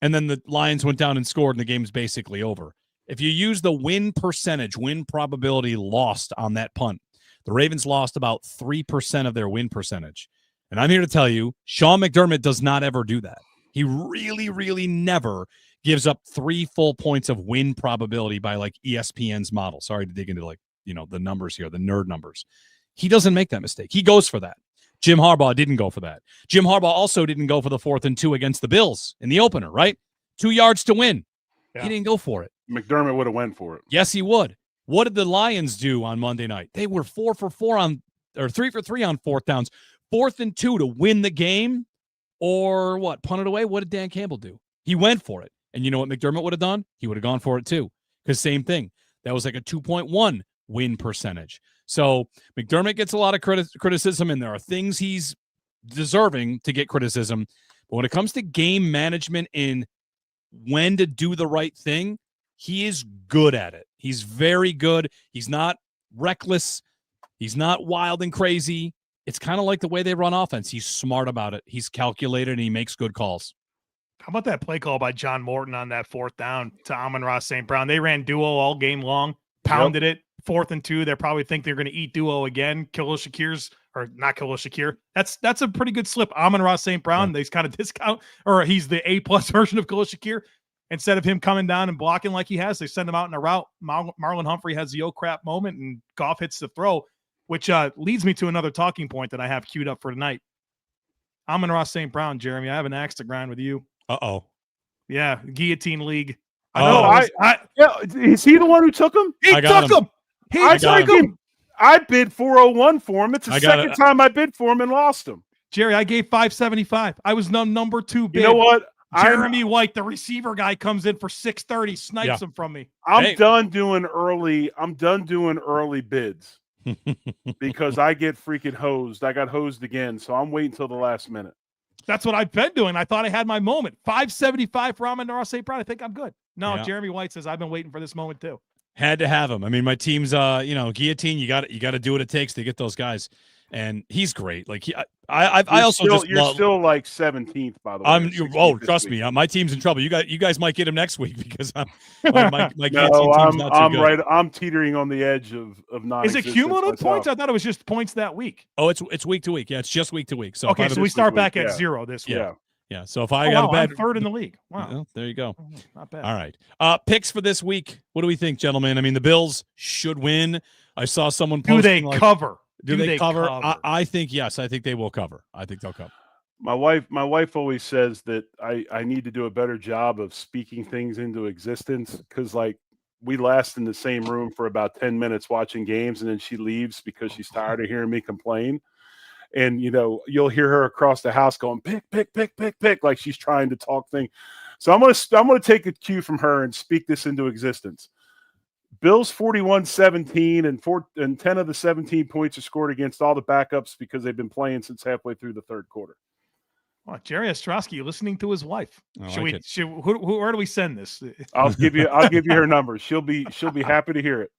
and then the Lions went down and scored, and the game's basically over. If you use the win probability lost on that punt, the Ravens lost about 3% of their win percentage. And I'm here to tell you, Sean McDermott does not ever do that. He really, really never gives up 3 full points of win probability by like ESPN's model. Sorry to dig into the numbers here, the nerd numbers. He doesn't make that mistake. He goes for that. Jim Harbaugh didn't go for that. Jim Harbaugh also didn't go for the 4th and 2 against the Bills in the opener, right? 2 yards to win. Yeah. He didn't go for it. McDermott would have went for it. Yes, he would. What did the Lions do on Monday night? They were 4 for 3 on 4th downs. 4th and 2 to win the game, or what? Punt it away? What did Dan Campbell do? He went for it. And you know what McDermott would have done? He would have gone for it too. Because same thing. That was like a 2.1 win percentage. So McDermott gets a lot of criticism, and there are things he's deserving to get criticism. But when it comes to game management in when to do the right thing, he is good at it. He's very good. He's not reckless. He's not wild and crazy. It's kind of like the way they run offense. He's smart about it. He's calculated, and he makes good calls. How about that play call by John Morton on that 4th down to Amon-Ra St. Brown? They ran duo all game long, pounded it. 4th and 2. They probably think they're going to eat duo again. Khalil Shakir's, or not Khalil Shakir. That's a pretty good slip. Amon-Ra St. Brown, they kind of discount, or he's the A+ version of Khalil Shakir. Instead of him coming down and blocking like he has, they send him out in a route. Marlon Humphrey has the crap moment, and Goff hits the throw, which leads me to another talking point that I have queued up for tonight. Amon-Ra St. Brown, Jeremy, I have an axe to grind with you. Uh-oh. Yeah, Guillotine League. Is he the one who took him? He took him. I took him. I bid 401 for him. It's the second time I bid for him and lost him. Jerry, I gave 575. I was number 2 bid. You know what? Jeremy White, the receiver guy, comes in for 630, snipes him from me. I'm done doing early bids because I get freaking hosed. I got hosed again, so I'm waiting until the last minute. That's what I've been doing. I thought I had my moment. 575 for Amon-Ra St. Brown. I think I'm good. No, Jeremy White says I've been waiting for this moment too. Had to have him. I mean, my team's guillotine. You got to do what it takes to get those guys. And he's great. Like you're still like 17th, by the way. Trust me, my team's in trouble. You guys might get him next week because my guillotine team's not too good. Right. I'm teetering on the edge of not. Is it cumulative points? I thought it was just points that week. Oh, it's week to week. Yeah, it's just week to week. So okay, so we start back at 0 this week. Yeah. So if I got a bad, I'm 3rd in the league. Wow. Well, there you go. Not bad. All right. Picks for this week. What do we think, gentlemen? I mean, the Bills should win. I saw someone posting. Do they cover? Do they cover? I think yes. I think they will cover. I think they'll cover. My wife always says that I need to do a better job of speaking things into existence because like we last in the same room for about 10 minutes watching games and then she leaves because she's tired of hearing me complain. And, you'll hear her across the house going, pick, like she's trying to talk thing. So I'm gonna take a cue from her and speak this into existence. Bills 41-17, and 10 of the 17 points are scored against all the backups because they've been playing since halfway through the third quarter. Well, Jerry Ostrowski, you're listening to his wife. Where do we send this? I'll give you her number. She'll be happy to hear it.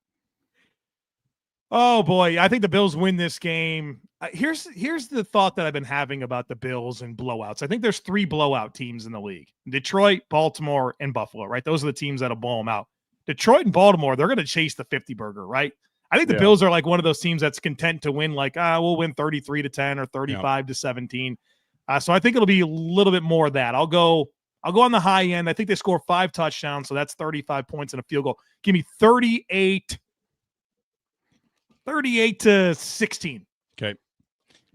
Oh boy, I think the Bills win this game. Here's the thought that I've been having about the Bills and blowouts. I think there's 3 blowout teams in the league: Detroit, Baltimore, and Buffalo. Right, those are the teams that'll blow them out. Detroit and Baltimore, they're going to chase the 50 burger, right? I think the Bills are like one of those teams that's content to win, like, we'll win 33-10 or 35-17. So I think it'll be a little bit more of that. I'll go on the high end. I think they score 5 touchdowns, so that's 35 points and a field goal. Give me 38-16. Okay.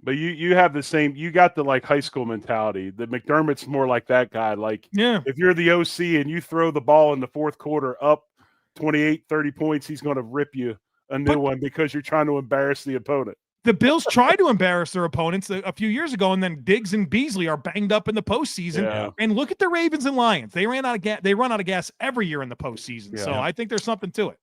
But you have the same. You got the high school mentality. The McDermott's more like that guy. Like, if you're the OC and you throw the ball in the fourth quarter up 28, 30 points, he's going to rip you a new one because you're trying to embarrass the opponent. The Bills tried to embarrass their opponents a few years ago, and then Diggs and Beasley are banged up in the postseason. Yeah. And look at the Ravens and Lions; they run out of gas every year in the postseason. Yeah. So I think there's something to it.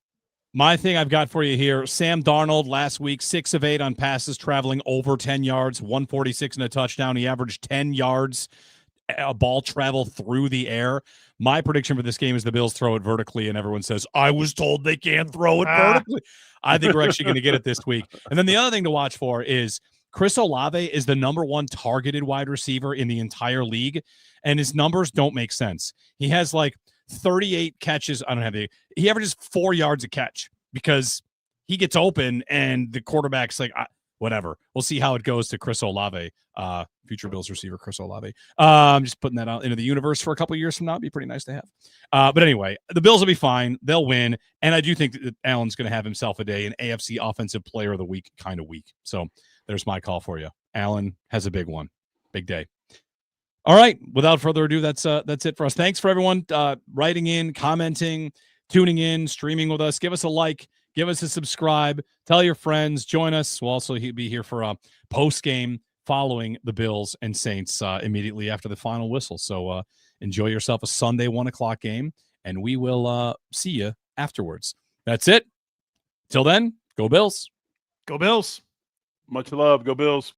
My thing I've got for you here: Sam Darnold last week, 6 of 8 on passes traveling over 10 yards, 146 and a touchdown. He averaged 10 yards a ball travel through the air. My prediction for this game is the Bills throw it vertically, and everyone says, I was told they can't throw it vertically. I think we're actually going to get it this week. And then the other thing to watch for is Chris Olave is the #1 targeted wide receiver in the entire league, and his numbers don't make sense. He has 38 catches. He averages 4 yards a catch because he gets open and the quarterback's like, whatever. We'll see how it goes to Chris Olave, future Bills receiver Chris Olave. I'm just putting that out into the universe for a couple of years from now. It'd be pretty nice to have. But anyway, the Bills will be fine. They'll win. And I do think that Allen's going to have himself an AFC Offensive Player of the Week kind of week. So there's my call for you. Allen has a big one. Big day. All right. Without further ado, that's it for us. Thanks for everyone writing in, commenting, tuning in, streaming with us. Give us a like. Give us a subscribe. Tell your friends. Join us. We'll also be here for a post-game following the Bills and Saints immediately after the final whistle. So enjoy yourself a Sunday 1 o'clock game, and we will see you afterwards. That's it. Till then, go Bills. Go Bills. Much love. Go Bills.